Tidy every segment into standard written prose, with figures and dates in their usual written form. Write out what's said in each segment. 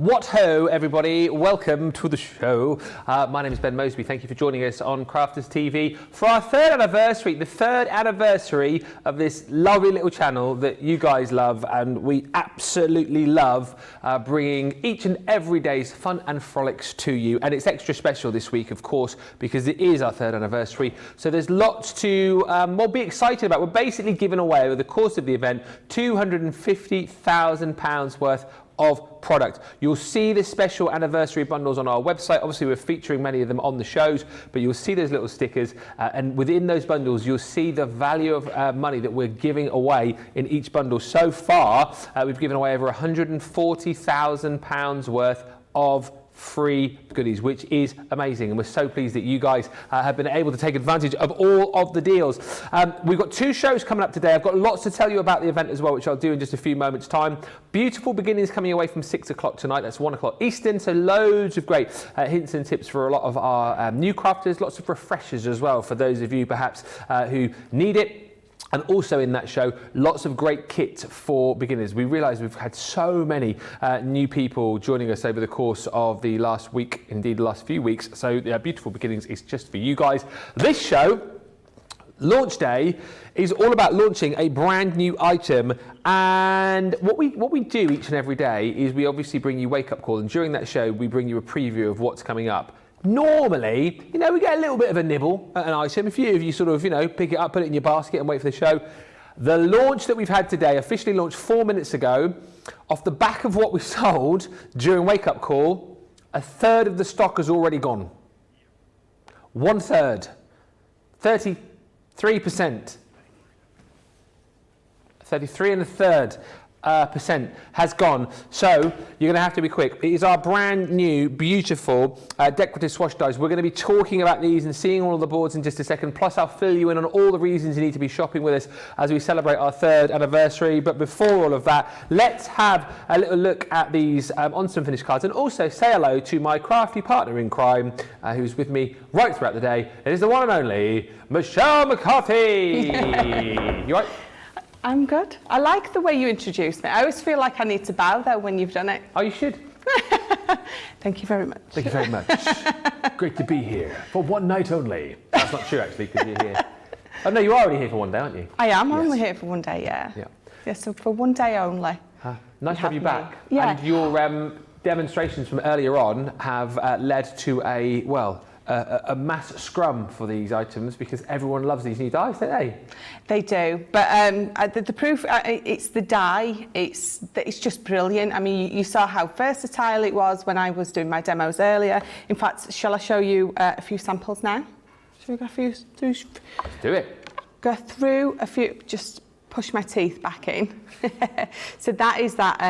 What ho, everybody. Welcome to the show. My name is Ben Moseby. Thank you for joining us on Crafters TV for our third anniversary, the third anniversary of this lovely little channel that you guys love, and we absolutely love bringing each and every day's fun and frolics to you. And it's extra special this week, of course, because it is our third anniversary. So there's lots to be excited about. We're basically giving away, over the course of the event, £250,000 worth of product. You'll see the special anniversary bundles on our website. Obviously, we're featuring many of them on the shows, but you'll see those little stickers, and within those bundles, you'll see the value of money that we're giving away in each bundle. So far, we've given away over £140,000 worth of free goodies, which is amazing, and we're so pleased that you guys have been able to take advantage of all of the deals. We've got two shows coming up today. I've got lots to tell you about the event as well, which I'll do in just a few moments time. Beautiful beginnings coming away from 6 o'clock tonight. That's 1 o'clock Eastern, so loads of great hints and tips for a lot of our new crafters, lots of refreshers as well for those of you perhaps who need it. And also in that show, lots of great kit for beginners. We realise we've had so many new people joining us over the course of the last week, indeed the last few weeks. So Beautiful Beginnings is just for you guys. This show, launch day, is all about launching a brand new item. And what we do each and every day is we obviously bring you Wake Up Call. And during that show, we bring you a preview of what's coming up. Normally, we get a little bit of a nibble at an item. A few of you sort of, pick it up, put it in your basket and wait for the show. The launch that we've had today, officially launched 4 minutes ago, off the back of what we sold during Wake Up Call, a third of the stock has already gone. 1/3, 33%. 33 1/3% has gone, so you're going to have to be quick. It is our brand new, beautiful decorative swash dies. We're going to be talking about these and seeing all of the boards in just a second, plus I'll fill you in on all the reasons you need to be shopping with us as we celebrate our third anniversary. But before all of that, let's have a little look at these on some finished cards, and also say hello to my crafty partner in crime who's with me right throughout the day. It is the one and only Michelle McCarthy. You right? I'm good. I like the way you introduced me. I always feel like I need to bow though when you've done it. Oh, you should. Thank you very much. Thank you very much. Great to be here for one night only. That's not true, actually, because you're here. Oh, no, you are already here for one day, aren't you? I am only here for one day, yeah. Yeah, so for one day only. Nice to have you back. Yeah. And your demonstrations from earlier on have led to a mass scrum for these items, because everyone loves these new dies, don't they? They do, but the proof, it's the die, it's just brilliant. I mean, you saw how versatile it was when I was doing my demos earlier. In fact, shall I show you a few samples now? Shall we go through? Let's do it. Go through a few, just push my teeth back in. So that is that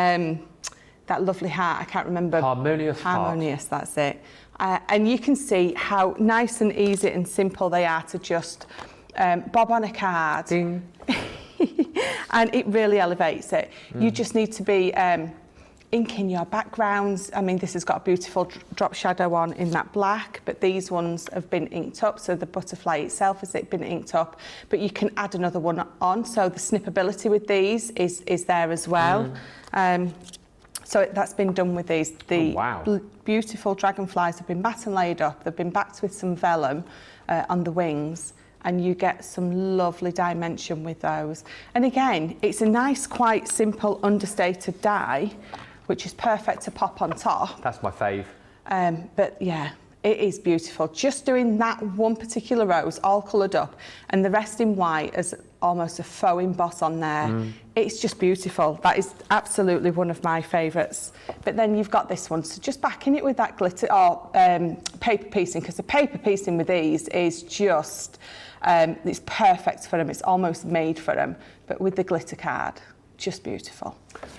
lovely heart, I can't remember. Harmonious heart. Harmonious, that's it. And you can see how nice and easy and simple they are to just bob on a card. Ding. And it really elevates it. You just need to be inking your backgrounds. I mean, this has got a beautiful drop shadow on in that black, but these ones have been inked up, so the butterfly itself has been inked up, but you can add another one on, so the snippability with these is there as well. So that's been done with these. The beautiful dragonflies have been batt and laid up. They've been backed with some vellum on the wings, and you get some lovely dimension with those. And again, it's a nice, quite simple, understated die, which is perfect to pop on top. That's my fave. But yeah, it is beautiful. Just doing that one particular rose, all coloured up, and the rest in white as almost a faux emboss on there. It's just beautiful. That is absolutely one of my favourites. But then you've got this one, so just backing it with that glitter or paper piecing, because the paper piecing with these is just, it's perfect for them. It's almost made for them. But with the glitter card, just beautiful.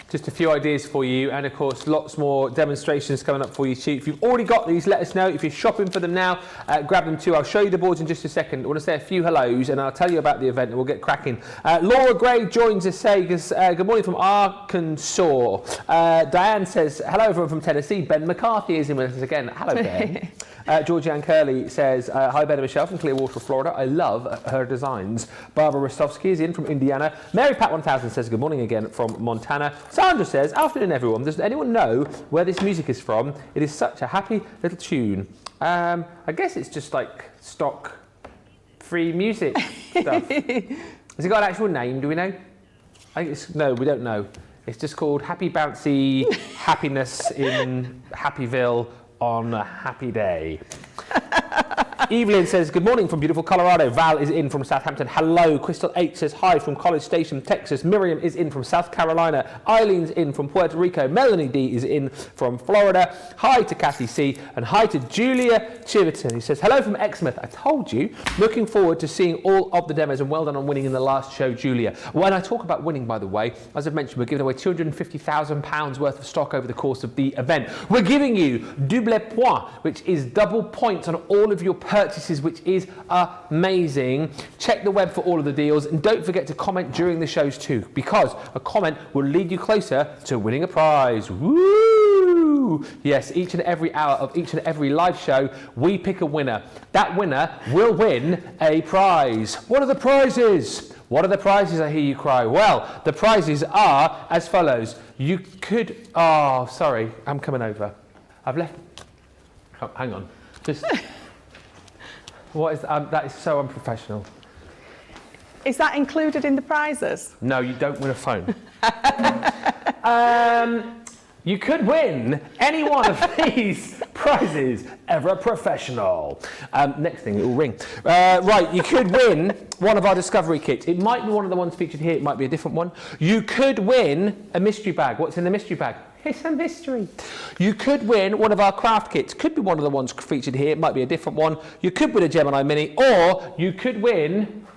Just a few ideas for you, and of course lots more demonstrations coming up for you too. If you've already got these, let us know. If you're shopping for them now, grab them too. I'll show you the boards in just a second. I want to say a few hellos and I'll tell you about the event and we'll get cracking. Laura Gray joins us, good morning from Arkansas. Diane says, hello everyone from Tennessee. Ben McCarthy is in with us again. Hello Ben. Georgianne Curley says, hi Ben and Michelle from Clearwater, Florida. I love her designs. Barbara Rostovsky is in from Indiana. Mary Pat 1000 says, good morning again from Montana. Sandra says, afternoon everyone, does anyone know where this music is from? It is such a happy little tune. I guess it's just like stock free music stuff. Has it got an actual name, do we know? I think it's, no, we don't know. It's just called Happy Bouncy Happiness in Happyville on a happy day. Evelyn says, good morning from beautiful Colorado. Val is in from Southampton. Hello. Crystal H says, hi from College Station, Texas. Miriam is in from South Carolina. Eileen's in from Puerto Rico. Melanie D is in from Florida. Hi to Kathy C. And hi to Julia Chiverton, who says, hello from Exmouth. I told you, looking forward to seeing all of the demos, and well done on winning in the last show, Julia. When I talk about winning, by the way, as I've mentioned, we're giving away £250,000 worth of stock over the course of the event. We're giving you double point, which is double points on all of your purchases, which is amazing. Check the web for all of the deals, and don't forget to comment during the shows too, because a comment will lead you closer to winning a prize. Woo! Yes, each and every hour of each and every live show, we pick a winner. That winner will win a prize. What are the prizes? What are the prizes, I hear you cry? Well, the prizes are as follows. You could, oh, sorry, I'm coming over. I've left, oh, hang on. Just, what is that? Is so unprofessional. Is that included in the prizes? No, you don't win a phone. You could win any one of these prizes. Ever professional. Next thing, it will ring. Right, you could win one of our discovery kits. It might be one of the ones featured here. It might be a different one. You could win a mystery bag. What's in the mystery bag? It's a mystery. You could win one of our craft kits. Could be one of the ones featured here. It might be a different one. You could win a Gemini Mini, or you could win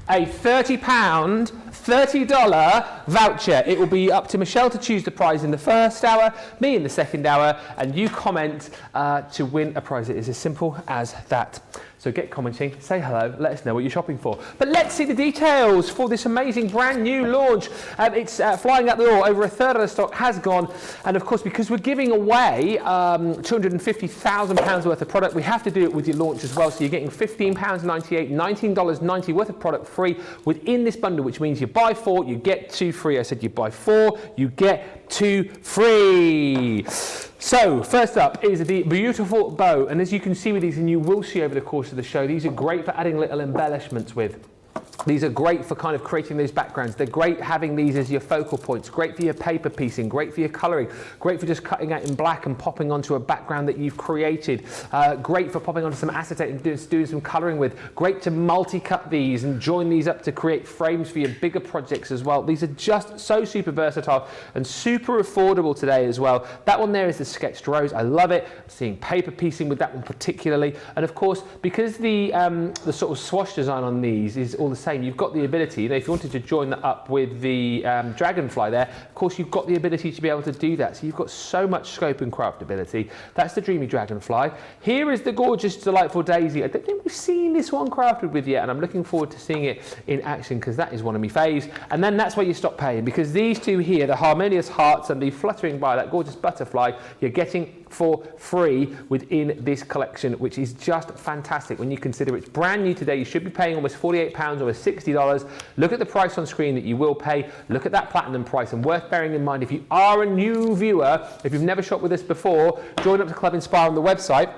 a £30, $30 voucher. It will be up to Michelle to choose the prize in the first hour, me in the second hour, and you comment to win a prize. It is as simple as that. So get commenting, say hello, let us know what you're shopping for. But let's see the details for this amazing brand new launch. It's flying out the door. Over a third of the stock has gone. And of course, because we're giving away £250,000 worth of product, we have to do it with your launch as well. So you're getting £15.98, $19.90 worth of product free within this bundle, which means you buy 4, you get 2 free. I said you buy 4, you get 2 free. So first up is the beautiful bow, and as you can see with these, and you will see over the course of the show, these are great for adding little embellishments with. These are great for kind of creating those backgrounds. They're great having these as your focal points, great for your paper piecing, great for your colouring, great for just cutting out in black and popping onto a background that you've created, great for popping onto some acetate and doing some colouring with, great to multi-cut these and join these up to create frames for your bigger projects as well. These are just so super versatile and super affordable today as well. That one there is the sketched rose. I love it. I'm seeing paper piecing with that one particularly. And of course, because the sort of swash design on these is all the same, you've got the ability, you know, if you wanted to join that up with the Dragonfly there, of course you've got the ability to be able to do that. So you've got so much scope and craftability. That's the Dreamy Dragonfly. Here is the gorgeous, delightful Daisy. I don't think we've seen this one crafted with yet, and I'm looking forward to seeing it in action because that is one of my faves. And then that's where you stop paying, because these two here, the Harmonious Hearts and the Fluttering By, that gorgeous butterfly, you're getting for free within this collection, which is just fantastic when you consider it's brand new today. You should be paying almost £48, almost $60. Look at the price on screen that you will pay. Look at that platinum price, and worth bearing in mind, if you are a new viewer, if you've never shopped with us before, join up to Club Inspire on the website.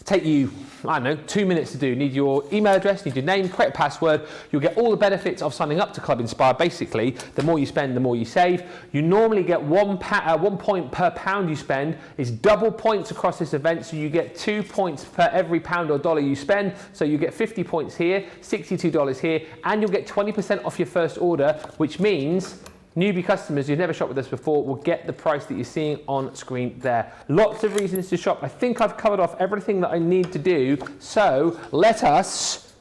Take you, I don't know, 2 minutes to do. Need your email address, need your name, create a password. You'll get all the benefits of signing up to Club Inspire. Basically, the more you spend, the more you save. You normally get 1 point per pound you spend. It's double points across this event, so you get 2 points per every pound or dollar you spend. So you get 50 points here, $62 here, and you'll get 20% off your first order, which means newbie customers who've never shopped with us before will get the price that you're seeing on screen there. Lots of reasons to shop. I think I've covered off everything that I need to do, so let us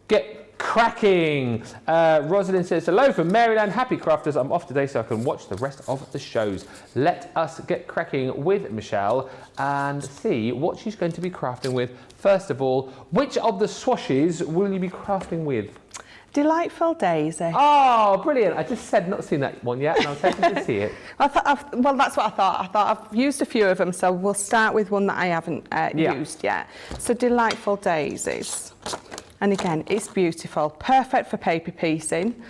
get cracking. Rosalind says, hello from Maryland. Happy crafters. I'm off today so I can watch the rest of the shows. Let us get cracking with Michelle and see what she's going to be crafting with. First of all, which of the swashes will you be crafting with? Delightful Daisy. Oh, brilliant. I just said not seen that one yet, and I was hoping to see it. Well, that's what I thought. I thought I've used a few of them, so we'll start with one that I haven't used yet. So Delightful Daisies. And again, it's beautiful. Perfect for paper piecing.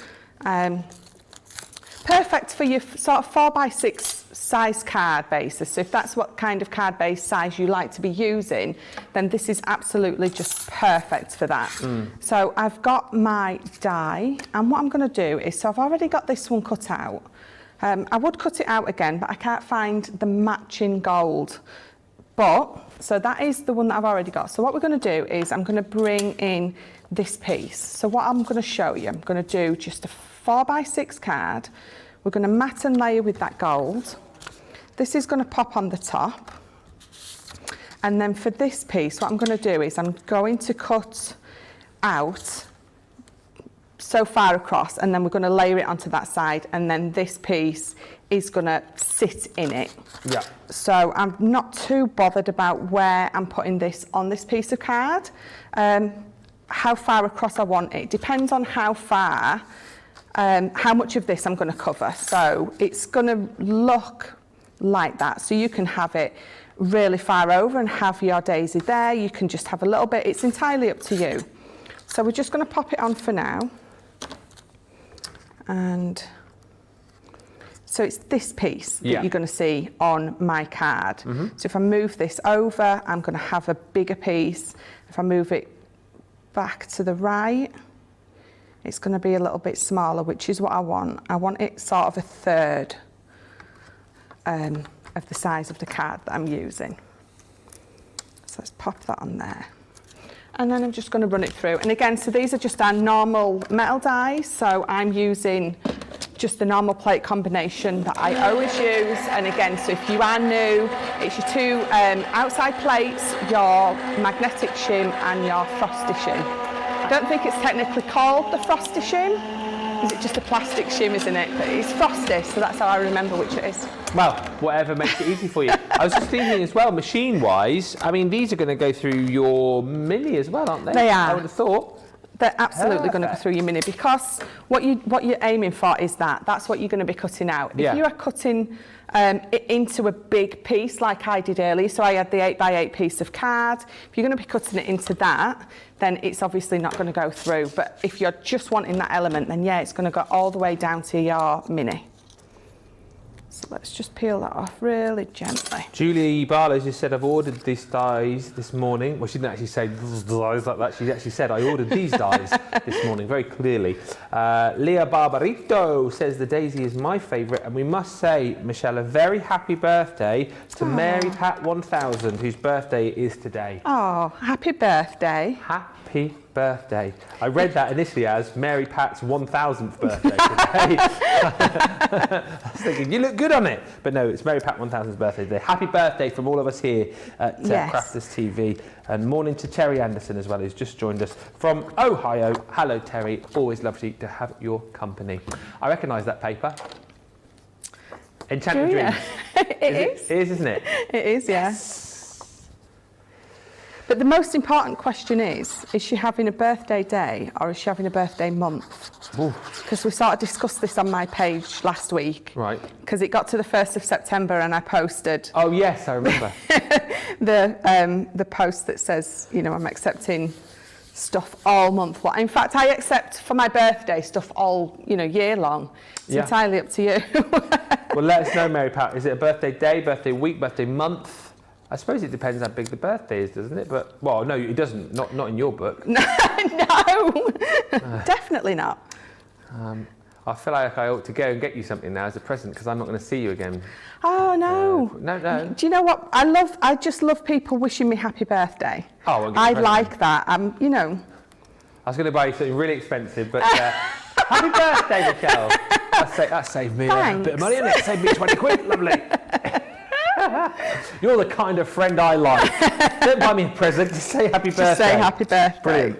Perfect for your sort of 4x6 size card basis. So if that's what kind of card base size you like to be using, then this is absolutely just perfect for that. So I've got my die, and what I'm going to do is, so I've already got this one cut out. I would cut it out again, but I can't find the matching gold. So that is the one that I've already got. So what we're going to do is I'm going to bring in this piece. So what I'm going to show you, I'm going to do just a 4x6 card. We're going to mat and layer with that gold. This is going to pop on the top. And then for this piece, what I'm going to do is I'm going to cut out so far across, and then we're going to layer it onto that side, and then this piece is going to sit in it. Yeah. So I'm not too bothered about where I'm putting this on this piece of card. How far across I want it depends on how far, how much of this I'm going to cover. So it's going to look like that. So you can have it really far over and have your daisy there. You can just have a little bit. It's entirely up to you. So we're just going to pop it on for now. And so it's this piece that you're going to see on my card. So if I move this over, I'm going to have a bigger piece. If I move it back to the right, it's going to be a little bit smaller, which is what I want. I want it sort of a third of the size of the card that I'm using. So let's pop that on there. And then I'm just going to run it through. And again, so these are just our normal metal dies. So I'm using just the normal plate combination that I always use. And again, so if you are new, it's your two outside plates, your magnetic shim and your frosty shim. I don't think it's technically called the frosty shim. Is it just a plastic shim, isn't it? But it's frosty, so that's how I remember which it is. Well, whatever makes it easy for you. I was just thinking as well, machine-wise, I mean, these are going to go through your Mini as well, aren't they? They are. I would have thought. They're absolutely going to go through your Mini, because what you're aiming for is that's what you're going to be cutting out. If you are cutting it into a big piece like I did earlier, so I had the 8x8 piece of card, if you're going to be cutting it into that, then it's obviously not going to go through. But if you're just wanting that element, then yeah, it's going to go all the way down to your Mini. So let's just peel that off really gently. Julie Barlow just said, I've ordered these dies this morning. Well, she didn't actually say dies like that. She actually said, I ordered these dies this morning, very clearly. Leah Barbarito says, the daisy is my favourite. And we must say, Michelle, a very happy birthday to Mary Pat 1000, whose birthday is today. Oh, happy birthday. Happy birthday. I read that initially as Mary Pat's 1000th birthday today. I was thinking, you look good on it. But no, it's Mary Pat 1000's birthday today. Happy birthday from all of us here at Crafters TV. And morning to Terry Anderson as well, who's just joined us from Ohio. Hello, Terry. Always lovely to have your company. I recognise that paper. Enchanted Dreams. It is, isn't it? It is, yeah. But the most important question is she having a birthday day or is she having a birthday month? Because we sort of discussed this on my page last week. Right. Because it got to the 1st of September and I posted... Oh, yes, I remember. the post that says, you know, I'm accepting stuff all month. In fact, I accept for my birthday stuff all, you know, year long. It's entirely up to you. Well, let us know, Mary Pat. Is it a birthday day, birthday week, birthday month? I suppose it depends how big the birthday is, doesn't it? But, well, no, it doesn't. Not in your book. No, definitely not. I feel like I ought to go and get you something now as a present because I'm not going to see you again. Oh, no. No. Do you know what? I just love people wishing me happy birthday. Oh, I like that. You know. I was going to buy you something really expensive, but happy birthday, Michelle. That saved me a bit of money, and it saved me 20 quid. Lovely. You're the kind of friend I like. Don't buy me a present, just say happy birthday. Just say happy birthday. Brilliant.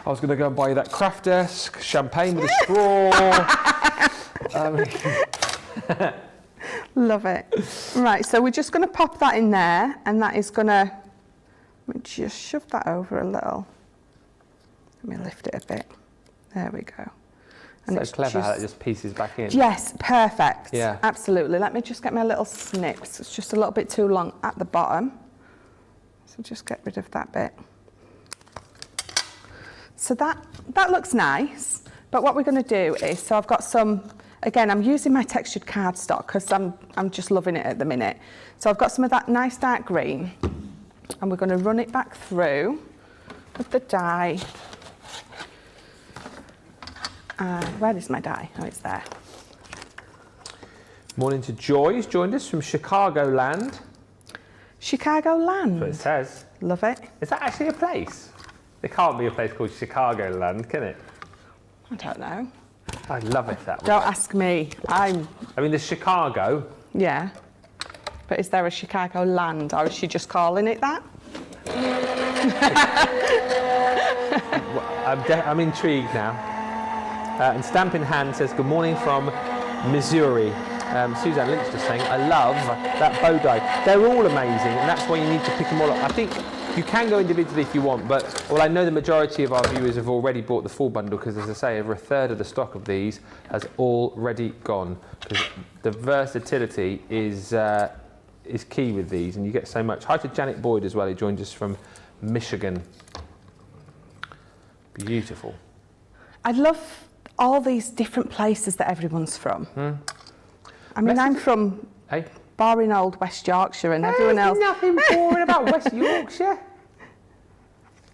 I was going to go and buy you that craft desk, champagne with a straw. Love it. Right, so we're just going to pop that in there, and that is going to... Let me just shove that over a little. Let me lift it a bit. There we go. And so clever how that just pieces back in. Yes, perfect. Yeah. Absolutely. Let me just get my little snips. It's just a little bit too long at the bottom. So just get rid of that bit. So that looks nice. But what we're going to do is, so I've got some, again, I'm using my textured cardstock because I'm just loving it at the minute. So I've got some of that nice dark green, and we're going to run it back through with the dye. Where is my dye? Oh, it's there. Morning to Joy, who's joined us from Chicagoland. Chicagoland? That's what it says. Love it. Is that actually a place? There can't be a place called Chicagoland, can it? I don't know. I love it that way. Don't ask me. I mean, there's Chicago. Yeah. But is there a Chicagoland, or is she just calling it that? I'm intrigued now. And Stamp in Hand says, good morning from Missouri. Suzanne Lynch just saying, I love that bow die. They're all amazing, and that's why you need to pick them all up. I think you can go individually if you want, but well, I know the majority of our viewers have already bought the full bundle because, as I say, over a third of the stock of these has already gone. Because the versatility is key with these, and you get so much. Hi to Janet Boyd as well, who joined us from Michigan. Beautiful. I love all these different places that everyone's from. I mean, I'm from boring old West Yorkshire, and everyone else. There's nothing boring about West Yorkshire.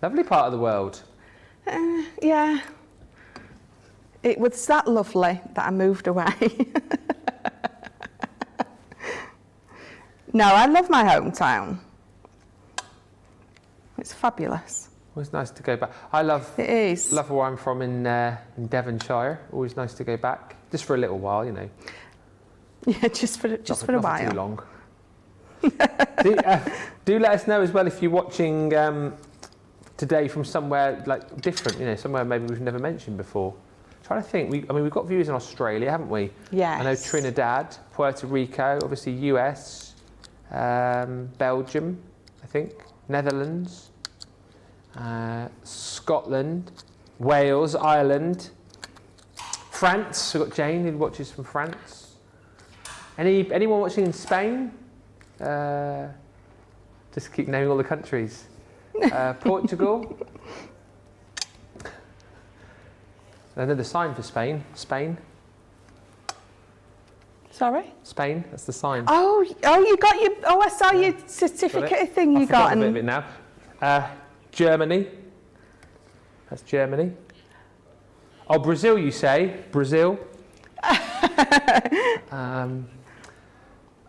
Lovely part of the world. Yeah. It was that lovely that I moved away. No, I love my hometown. It's fabulous. Always nice to go back. I love. It is. Love where I'm from in Devonshire. Always nice to go back, just for a little while, you know. Yeah, just for a while. Not too long. Do let us know as well if you're watching today from somewhere like different, you know, somewhere maybe we've never mentioned before. Trying to think. I mean, we've got viewers in Australia, haven't we? Yes. I know Trinidad, Puerto Rico, obviously US, Belgium, I think, Netherlands, Scotland, Wales, Ireland, France. We've got Jane who watches from France. Anyone watching in Spain? Just keep naming all the countries. Portugal. I know the sign for Spain. Spain. Sorry? Spain. That's the sign. Oh, you got your. Oh, I saw your certificate thing you got. I've forgotten a bit of it now. Germany. That's Germany. Oh, Brazil, you say? Brazil.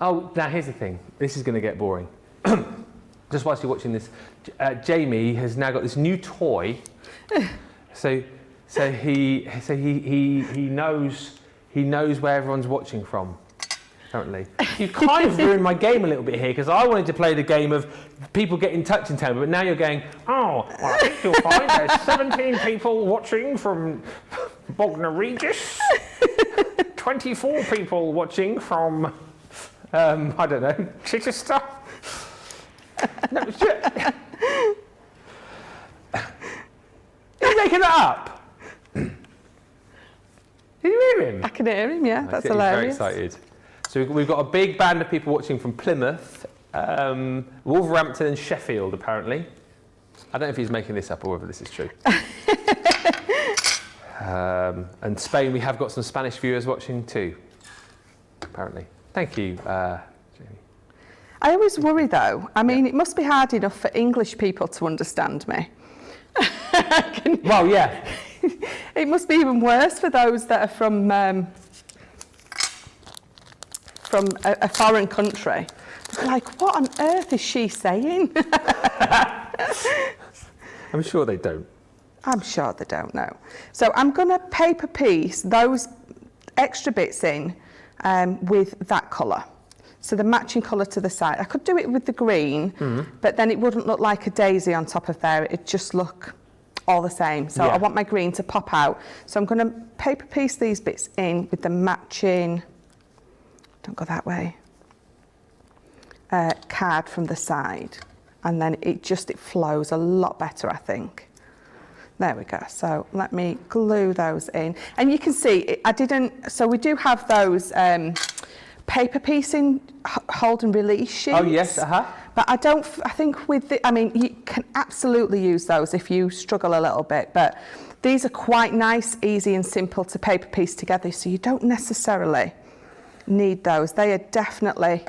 Oh, now here's the thing. This is going to get boring. Just whilst you're watching this, Jamie has now got this new toy. So he knows where everyone's watching from. Apparently, you kind of ruined my game a little bit here because I wanted to play the game of people get in touch and tell me, but now you're going, oh, well, I think you'll find there's 17 people watching from Bognor Regis, 24 people watching from. I don't know, Chichester? No, you're making that up. Did you hear him? I can hear him, yeah. That's He's hilarious. very excited. So we've got a big band of people watching from Plymouth, Wolverhampton and Sheffield, apparently. I don't know if he's making this up or whether this is true. And Spain, we have got some Spanish viewers watching too, apparently. Thank you, Jamie. I always worry though. I mean, it must be hard enough for English people to understand me. Well, yeah. It must be even worse for those that are from a foreign country. They're like, what on earth is she saying? I'm sure they don't. I'm sure they don't know. So I'm going to paper piece those extra bits in with that colour. So the matching colour to the side. I could do it with the green, but then it wouldn't look like a daisy on top of there. It'd just look all the same. So I want my green to pop out. So I'm going to paper piece these bits in with the matching, don't go that way, card from the side. And then it flows a lot better, I think. There we go. So let me glue those in. And you can see, so we do have those paper piecing hold and release sheets. Oh, yes, But But I think with I mean, you can absolutely use those if you struggle a little bit, but these are quite nice, easy and simple to paper piece together, so you don't necessarily need those. They are definitely,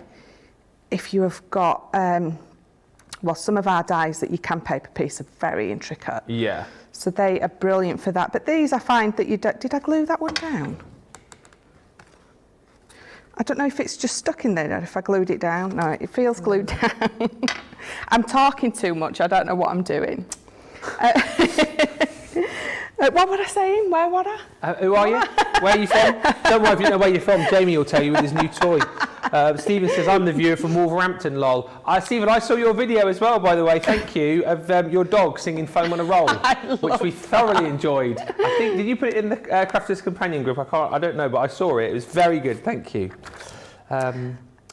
if you have got, well, some of our dies that you can paper piece are very intricate. Yeah. So they are brilliant for that. But these, I find that you don't, did I glue that one down? I don't know if it's just stuck in there or if I glued it down. No, it feels glued down. I'm talking too much. I don't know what I'm doing. What was I saying? Where was I? Who are you? Where are you from? Don't worry if you know where you're from. Jamie will tell you with his new toy. Stephen says, I'm the viewer from Wolverhampton, lol. Stephen, I saw your video as well, by the way, thank you, of your dog singing Foam on a Roll, which we thoroughly enjoyed. I think, did you put it in the Crafters Companion group? I don't know, but I saw it. It was very good, thank you.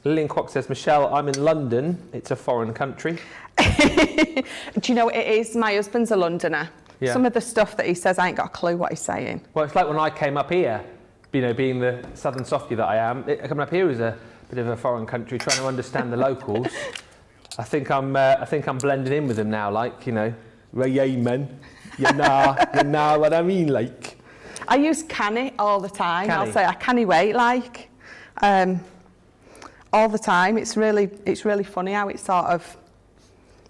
Lillian Kwok says, Michelle, I'm in London. It's a foreign country. Do you know what it is? My husband's a Londoner. Yeah. Some of the stuff that he says, I ain't got a clue what he's saying. Well, it's like when I came up here, you know, being the southern softie that I am, coming up here was a bit of a foreign country, trying to understand the locals. I think I'm blending in with them now, like, you know, well, yeah, man, you know what I mean, like. I use canny all the time. Canny. I'll say I canny wait, like, all the time. It's really funny how it sort of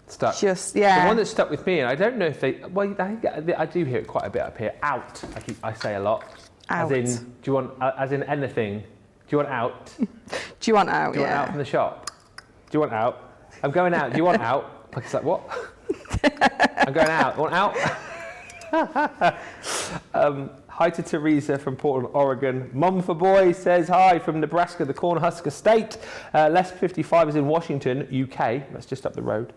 stuck. Just, yeah. The one that stuck with me, and I don't know if they, well, I do hear it quite a bit up here. Out, I say a lot. Out. As in, do you want, as in anything? Do you want out? Do you want out? Do you want out from the shop? Do you want out? I'm going out. Do you want out? Like, it's like, what? I'm going out. Want out? Hi to Teresa from Portland, Oregon. Mum for Boy says hi from Nebraska, the Cornhusker State. Les 55 is in Washington, UK. That's just up the road.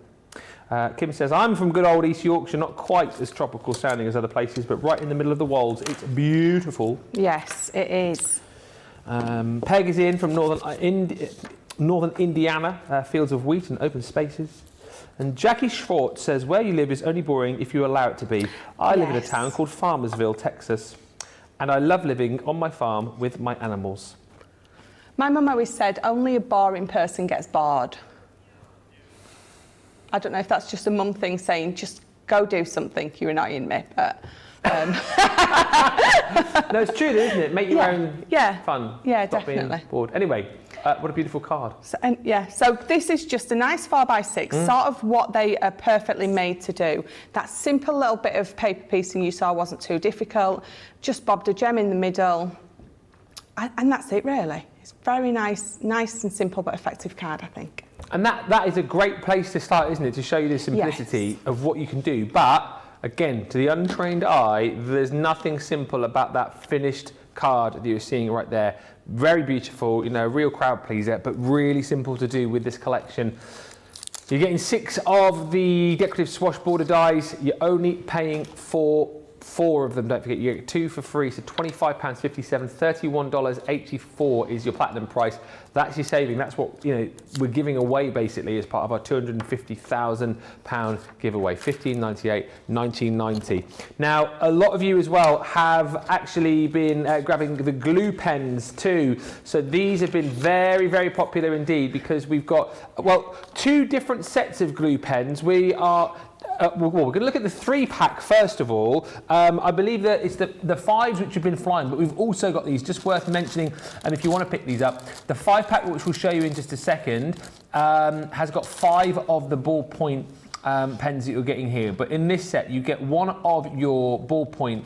Kim says, I'm from good old East Yorkshire, not quite as tropical sounding as other places, but right in the middle of the Wolds. It's beautiful. Yes, it is. Peg is in from northern Indiana, fields of wheat and open spaces. And Jackie Schwartz says, where you live is only boring if you allow it to be. I live in a town called Farmersville, Texas, and I love living on my farm with my animals. My mum always said, only a boring person gets bored. I don't know if that's just a mum thing saying, just go do something, you're annoying me, but... No, it's true, isn't it? Make your own fun. Yeah, Stop definitely. Being bored. Anyway, what a beautiful card. So, so this is just a nice 4x6, sort of what they are perfectly made to do. That simple little bit of paper piecing you saw wasn't too difficult, just bobbed a gem in the middle, and that's it really. It's very nice and simple but effective card, I think. And that is a great place to start, isn't it? To show you the simplicity of what you can do. But again, to the untrained eye, there's nothing simple about that finished card that you're seeing right there. Very beautiful, you know, real crowd pleaser, but really simple to do with this collection. You're getting 6 of the decorative Swash border dies. You're only paying for 4 of them, don't forget. You get 2 for free, so £25.57, $31.84 is your platinum price. That's your saving. That's what, you know, we're giving away basically as part of our £250,000 giveaway. $15.98, $19.90. Now, a lot of you as well have actually been grabbing the glue pens too. So these have been very, very popular indeed because we've got, well, 2 different sets of glue pens. We are we're going to look at the 3-pack first of all. I believe that it's the 5s which have been flying, but we've also got these, just worth mentioning, and if you want to pick these up, the 5-pack, which we'll show you in just a second, has got 5 of the ballpoint pens that you're getting here, but in this set you get 1 of your ballpoint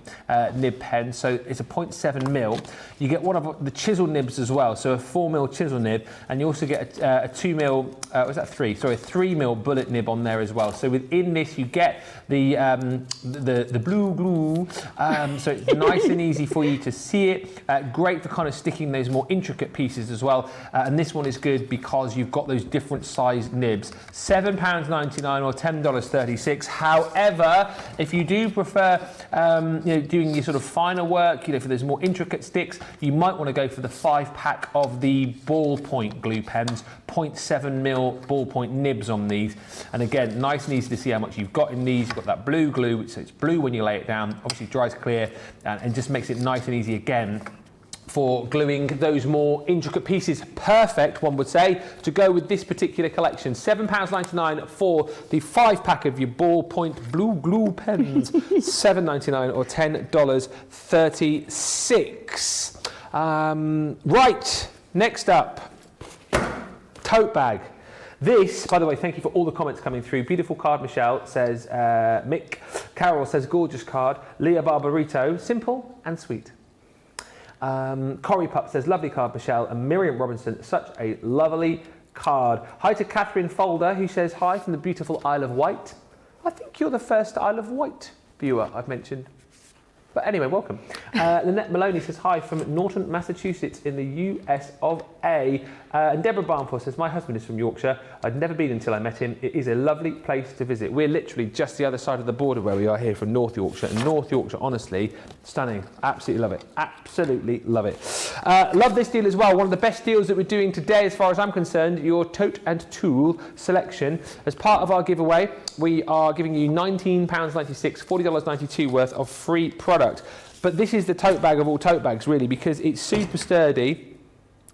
nib pens, so it's a 0.7mm. You get 1 of the chisel nibs as well, so a 4mm chisel nib, and you also get a 2mm, was that 3? Sorry, a 3mm bullet nib on there as well. So within this you get the blue glue, so it's nice and easy for you to see it. Great for kind of sticking those more intricate pieces as well. And this one is good because you've got those different size nibs. £7.99 or $10.36. However, if you do prefer you know, doing your sort of finer work, you know, for those more intricate sticks, you might want to go for the 5-pack of the ballpoint glue pens, 0.7mm ballpoint nibs on these. And again, nice and easy to see how much you've got in these. You've got that blue glue, so it's blue when you lay it down, obviously dries clear, and just makes it nice and easy again for gluing those more intricate pieces. Perfect, one would say, to go with this particular collection. £7.99 for the 5-pack of your ballpoint blue glue pens. $7.99 or $10.36. Right, next up, tote bag. This, by the way, thank you for all the comments coming through. Beautiful card, Michelle, says Mick. Carol says gorgeous card. Leah Barbarito, simple and sweet. Corey Pup says, lovely card, Michelle. And Miriam Robinson, such a lovely card. Hi to Catherine Folder, who says hi from the beautiful Isle of Wight. I think you're the first Isle of Wight viewer I've mentioned. But anyway, welcome. Lynette Maloney says hi from Norton, Massachusetts in the US of A. And Deborah Barnford says, my husband is from Yorkshire. I'd never been until I met him. It is a lovely place to visit. We're literally just the other side of the border where we are here from North Yorkshire. And North Yorkshire, honestly, stunning. Absolutely love it. Absolutely love it. Love this deal as well. One of the best deals that we're doing today, as far as I'm concerned, your tote and tool selection. As part of our giveaway, we are giving you £19.96, $40.92 worth of free product. But this is the tote bag of all tote bags, really, because it's super sturdy.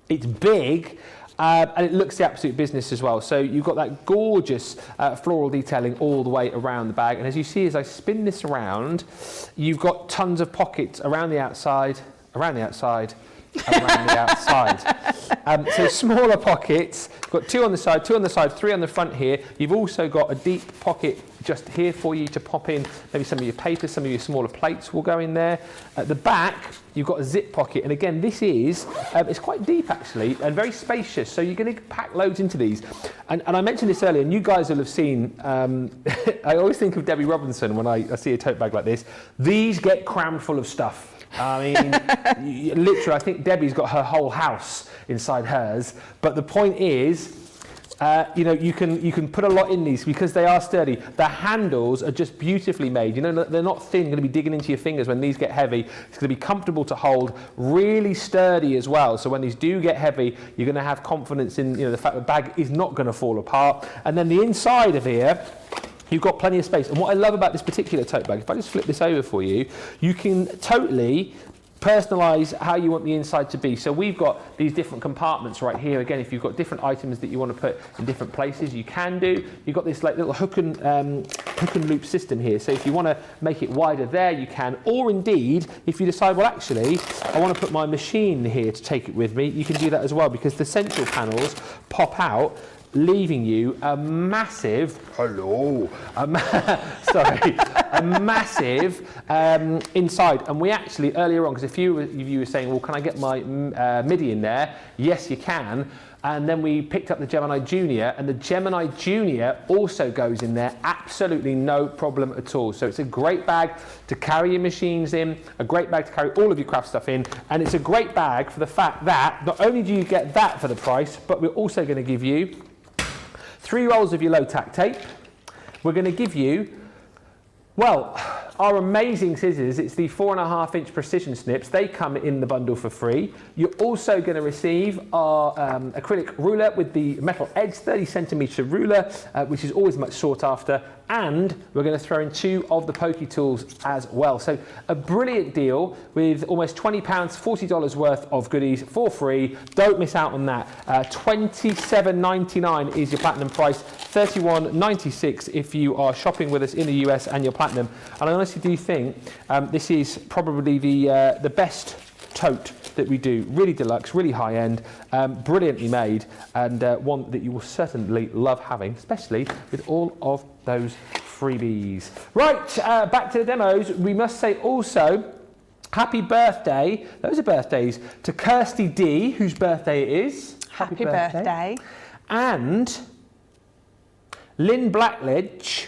It's big, and it looks the absolute business as well. So you've got that gorgeous floral detailing all the way around the bag. And as you see, as I spin this around, you've got tons of pockets around the outside, around the outside, around the outside. So smaller pockets, you've got 2 on the side, 2 on the side, 3 on the front here. You've also got a deep pocket just here for you to pop in maybe some of your papers, some of your smaller plates will go in there. At the back, you've got a zip pocket, and again, this is, it's quite deep actually, and very spacious, so you're going to pack loads into these. And I mentioned this earlier, and you guys will have seen, I always think of Debbie Robinson when I see a tote bag like this. These get crammed full of stuff. I mean, literally, I think Debbie's got her whole house inside hers, but the point is, you know, you can put a lot in these because they are sturdy. The handles are just beautifully made. You know, they're not thin, going to be digging into your fingers when these get heavy. It's going to be comfortable to hold, really sturdy as well. So when these do get heavy, you're going to have confidence in, you know, the fact the bag is not going to fall apart. And then the inside of here, you've got plenty of space. And what I love about this particular tote bag, if I just flip this over for you, you can totally personalize how you want the inside to be. So we've got these different compartments right here. Again, if you've got different items that you want to put in different places, you can do. You've got this like little hook and loop system here. So if you want to make it wider there, you can. Or indeed, if you decide, well, actually, I want to put my machine here to take it with me, you can do that as well, because the central panels pop out, leaving you a massive, a massive inside. And we actually, earlier on, because a few of you were saying, well, can I get my MIDI in there? Yes, you can. And then we picked up the Gemini Junior, and the Gemini Junior also goes in there, absolutely no problem at all. So it's a great bag to carry your machines in, a great bag to carry all of your craft stuff in, and it's a great bag for the fact that not only do you get that for the price, but we're also going to give you 3 rolls of your low tack tape. We're going to give you, well, our amazing scissors. It's the 4.5-inch precision snips. They come in the bundle for free. You're also going to receive our acrylic ruler with the metal edge, 30cm ruler, which is always much sought after. And we're going to throw in 2 of the pokey tools as well. So a brilliant deal with almost £20, $40 worth of goodies for free. Don't miss out on that. $27.99 is your platinum price. $31.96 if you are shopping with us in the US and you're platinum. And I honestly do think this is probably the best tote that we do. Really deluxe, really high end, brilliantly made, and one that you will certainly love having, especially with all of those freebies. Right, back to the demos. We must say also happy birthday, those are birthdays, to Kirsty D, whose birthday it is. Happy birthday. And Lynn Blackledge,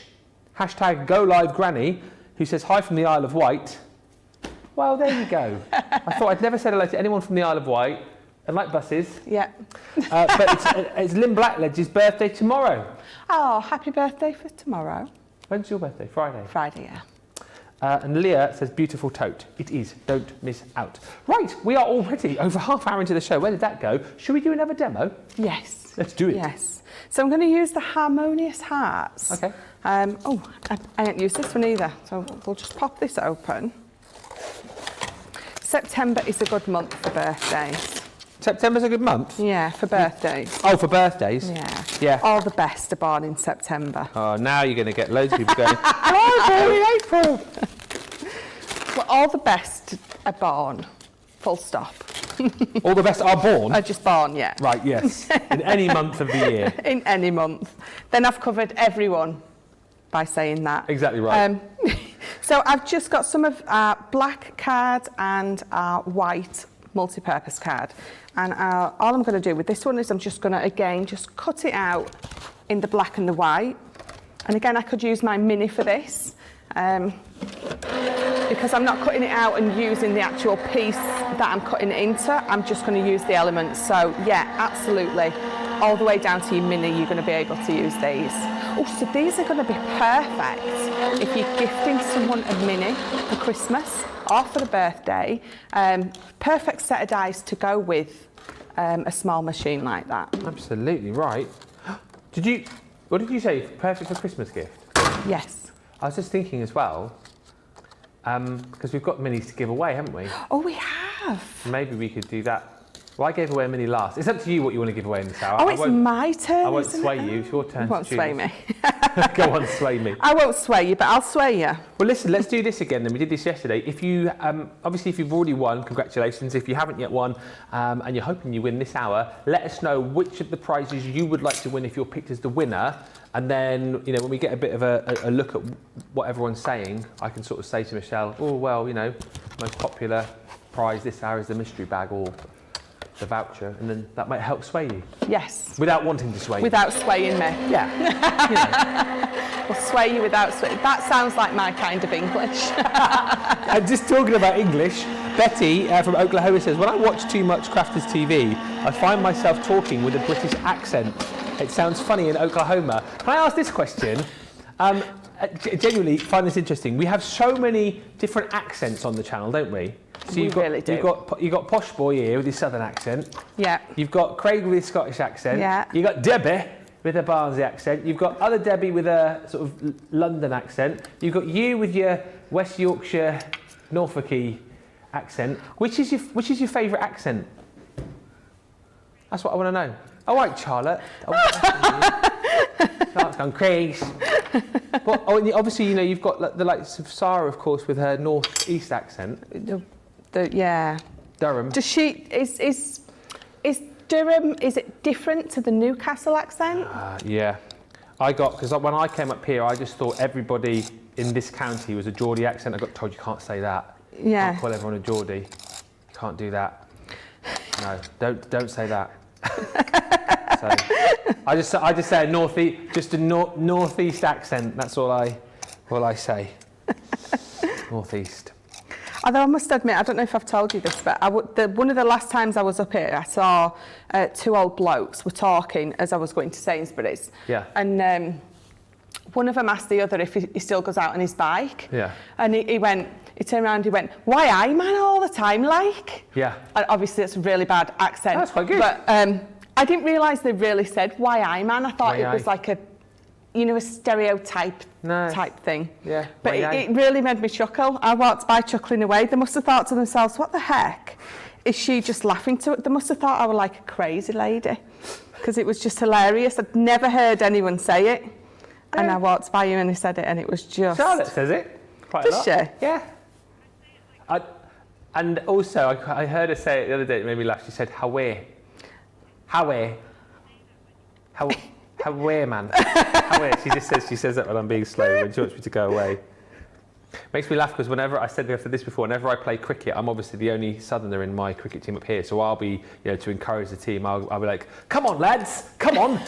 hashtag Go Live Granny, who says hi from the Isle of Wight. Well, there you go. I thought I'd never said hello to anyone from the Isle of Wight, and like buses. Yeah. But it's Lynn Blackledge's birthday tomorrow. Oh, happy birthday for tomorrow. When's your birthday? Friday? Friday, yeah. And Leah says, beautiful tote. It is. Don't miss out. Right, we are already over half hour into the show. Where did that go? Should we do another demo? Yes. Let's do it. Yes. So I'm going to use the Harmonious Hearts. Okay. I didn't use this one either. So we'll just pop this open. September is a good month for birthdays. September's a good month? Yeah, for birthdays. Oh, for birthdays? Yeah. Yeah. All the best are born in September. Oh, now you're going to get loads of people going, oh, April! Well, all the best are born. Full stop. All the best are born? Are just born, yeah. Right, yes. In any month of the year. In any month. Then I've covered everyone by saying that. Exactly right. So I've just got some of our black card and our white multi-purpose card. And all I'm going to do with this one is I'm just going to, again, just cut it out in the black and the white. And again, I could use my mini for this. Because I'm not cutting it out and using the actual piece that I'm cutting it into, I'm just going to use the elements. So yeah, absolutely. All the way down to your mini, you're going to be able to use these. Oh, so these are going to be perfect if you're gifting someone a mini for Christmas or for a birthday. Perfect set of dies to go with a small machine like that. Absolutely right. What did you say? Perfect for Christmas gift? Yes. I was just thinking as well, because we've got minis to give away, haven't we? Oh, we have. Maybe we could do that. Well, I gave away a mini last. It's up to you what you want to give away in this hour. Oh, it's my turn. I won't isn't sway it? you. It's your turn. You won't to choose. sway me. Go on, sway me. I won't sway you, but I'll sway you. Well, listen, let's do this again then. We did this yesterday. If you, obviously, if you've already won, congratulations. If you haven't yet won and you're hoping you win this hour, let us know which of the prizes you would like to win if you're picked as the winner. And then, you know, when we get a bit of a look at what everyone's saying, I can sort of say to Michelle, oh, well, you know, most popular prize this hour is the mystery bag or the voucher, and then that might help sway you. Yes. Without wanting to sway you. Without swaying me. Yeah. You know. Or sway you without swaying. That sounds like my kind of English. And just talking about English, Betty from Oklahoma says, when I watch too much Crafters TV, I find myself talking with a British accent. It sounds funny in Oklahoma. Can I ask this question? Genuinely find this interesting. We have so many different accents on the channel, don't we? So We really do. You've got Posh Boy here with his southern accent. Yeah. You've got Craig with his Scottish accent. Yeah. You've got Debbie with a Barnsley accent. You've got other Debbie with a sort of London accent. You've got you with your West Yorkshire, Norfolky accent. Which is your favourite accent? That's what I want to know. All right, Charlotte. Charlotte's gone crazy. But obviously, you know, you've got the likes of Sarah, of course, with her north-east accent. Yeah. Durham. Does she is Durham? Is it different to the Newcastle accent? Yeah. Because when I came up here, I just thought everybody in this county was a Geordie accent. I got told you can't say that. Yeah. Can't call everyone a Geordie. You can't do that. No, don't say that. So I just say a northeast accent. That's all I say. Northeast. Although I must admit, I don't know if I've told you this, but one of the last times I was up here, I saw two old blokes were talking as I was going to Sainsbury's. Yeah. And one of them asked the other if he still goes out on his bike. Yeah. And he turned around and he went, why I man all the time like? Yeah. And obviously it's a really bad accent. That's quite good. But I didn't realise they really said why I man. I thought it was like a stereotype type thing. Yeah. But it really made me chuckle. I walked by chuckling away. They must have thought to themselves, what the heck is she just laughing to it? They must have thought I was like a crazy lady because it was just hilarious. I'd never heard anyone say it. And I walked by him and he said it and it was just... Charlotte says it quite a lot. Does she? Yeah. And also, I heard her say it the other day, it made me laugh. She said, Hawaii, man. Hawaii. She says that when I'm being slow, when she wants me to go away. Makes me laugh because whenever, I said this before, whenever I play cricket, I'm obviously the only southerner in my cricket team up here, so I'll be, to encourage the team, I'll be like, come on lads, come on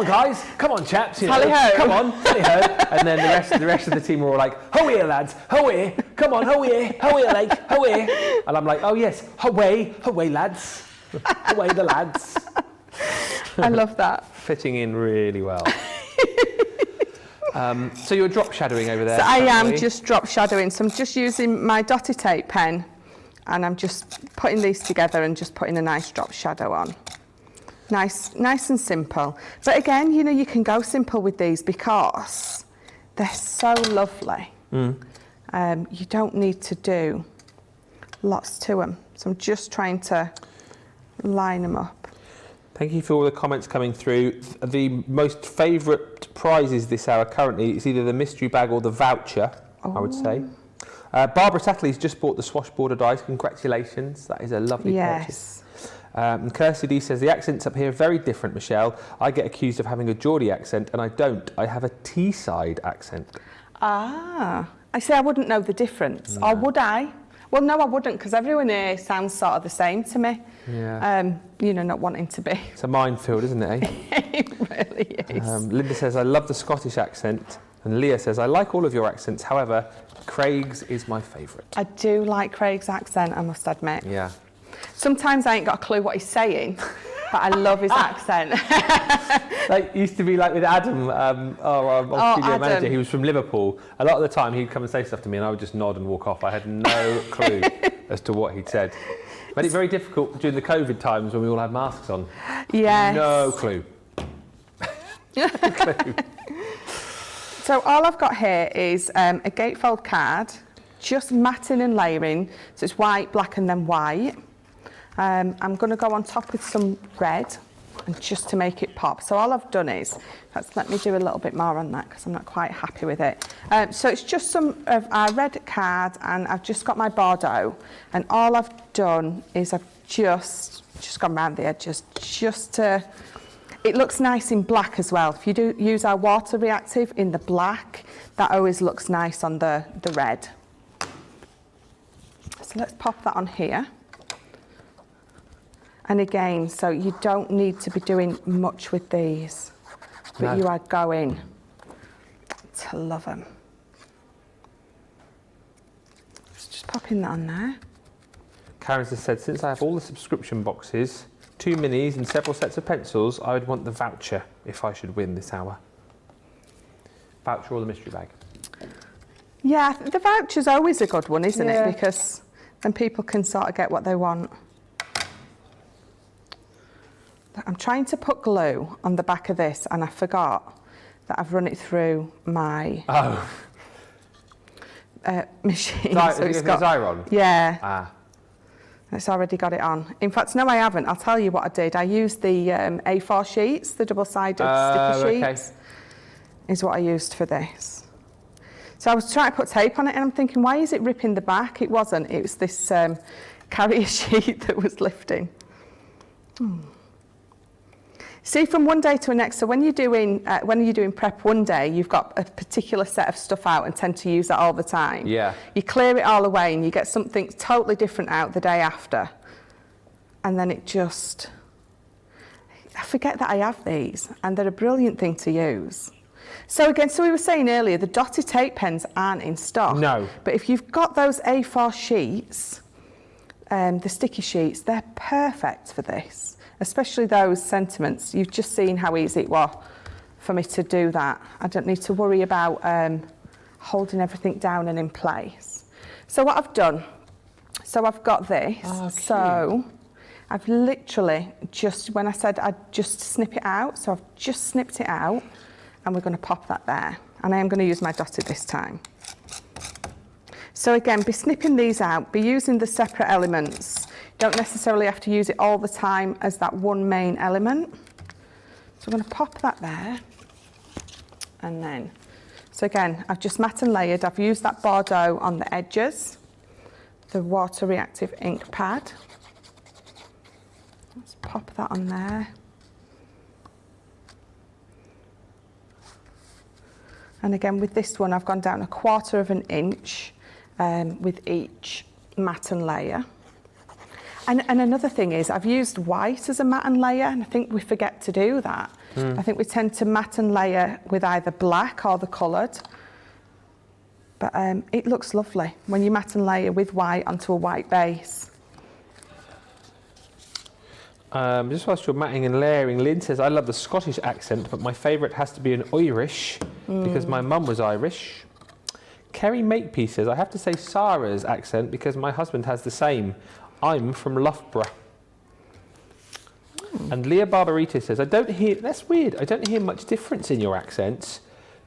guys, come on chaps, Tally-ho. come on, tally-ho. And then the rest of the team are all like, ho-way lads, ho-way, come on, ho-way, like, ho-way. And I'm like, oh yes, ho-way lads, ho-way the lads. I love that. Fitting in really well. So you're drop shadowing over there? So I am just drop shadowing. So I'm just using my dotty tape pen and I'm just putting these together and just putting a nice drop shadow on. Nice and simple. But again, you can go simple with these because they're so lovely. You don't need to do lots to them. So I'm just trying to line them up. Thank you for all the comments coming through. The most favourite prizes this hour currently is either the mystery bag or the voucher, I would say. Barbara Tattley's just bought the Swash border dies. Congratulations. That is a lovely purchase. And Kirsty D says, the accents up here are very different, Michelle. I get accused of having a Geordie accent, and I don't. I have a Teesside accent. Ah, I say I wouldn't know the difference. No. Or would I? Well, no, I wouldn't, because everyone here sounds sort of the same to me. Yeah. You know, not wanting to be. It's a minefield, isn't it, eh? It really is. Linda says, I love the Scottish accent. And Leah says, I like all of your accents. However, Craig's is my favourite. I do like Craig's accent, I must admit. Yeah. Sometimes I ain't got a clue what he's saying, but I love his accent. Like used to be like with Adam, our studio manager. Adam. He was from Liverpool. A lot of the time he'd come and say stuff to me, and I would just nod and walk off. I had no clue as to what he'd said. Made it very difficult during the COVID times when we all had masks on. Yes. No clue. No clue. So all I've got here is a gatefold card, just matting and layering. So it's white, black, and then white. I'm going to go on top with some red, and just to make it pop. So all I've done is, let me do a little bit more on that because I'm not quite happy with it. So it's just some of our red card, and I've just got my Bordeaux, and all I've done is I've just gone round the edges, just to. It looks nice in black as well. If you do use our water reactive in the black, that always looks nice on the red. So let's pop that on here. And again, so you don't need to be doing much with these, but you are going to love them. Just popping that on there. Karen has said, since I have all the subscription boxes, 2 minis and several sets of pencils, I would want the voucher if I should win this hour. Voucher or the mystery bag? Yeah, the voucher's always a good one, isn't Yeah. it? Because then people can sort of get what they want. I'm trying to put glue on the back of this, and I forgot that I've run it through my machine. So it's got Xyron? Yeah. Ah. It's already got it on. In fact, no, I haven't. I'll tell you what I did. I used the A4 sheets, the double-sided sticker sheets, is what I used for this. So I was trying to put tape on it, and I'm thinking, why is it ripping the back? It wasn't. It was this carrier sheet that was lifting. See, from one day to the next, so when you're doing prep one day, you've got a particular set of stuff out and tend to use that all the time. Yeah. You clear it all away and you get something totally different out the day after. And then it just, I forget that I have these, and they're a brilliant thing to use. So again, so we were saying earlier, the dotted tape pens aren't in stock. No. But if you've got those A4 sheets, the sticky sheets, they're perfect for this. Especially those sentiments. You've just seen how easy it was for me to do that. I don't need to worry about holding everything down and in place. So what I've done, so I've got this. Oh, so I've literally just, when I said I'd just snip it out, so I've just snipped it out, and we're going to pop that there. And I am going to use my dotted this time. So again, be snipping these out, be using the separate elements. Don't necessarily have to use it all the time as that one main element. So I'm going to pop that there. And then, so again, I've just matte and layered. I've used that Bordeaux on the edges, the water reactive ink pad. Let's pop that on there. And again, with this one, I've gone down 1/4 of an inch with each matte and layer. And another thing is, I've used white as a matte and layer, and I think we forget to do that. I think we tend to matte and layer with either black or the coloured. But it looks lovely when you matte and layer with white onto a white base. Just whilst you're matting and layering, Lynn says, I love the Scottish accent, but my favourite has to be an Irish, because my mum was Irish. Kerry Makepeace says, I have to say Sarah's accent because my husband has the same. I'm from Loughborough. And Leah Barbarita says, that's weird, I don't hear much difference in your accents.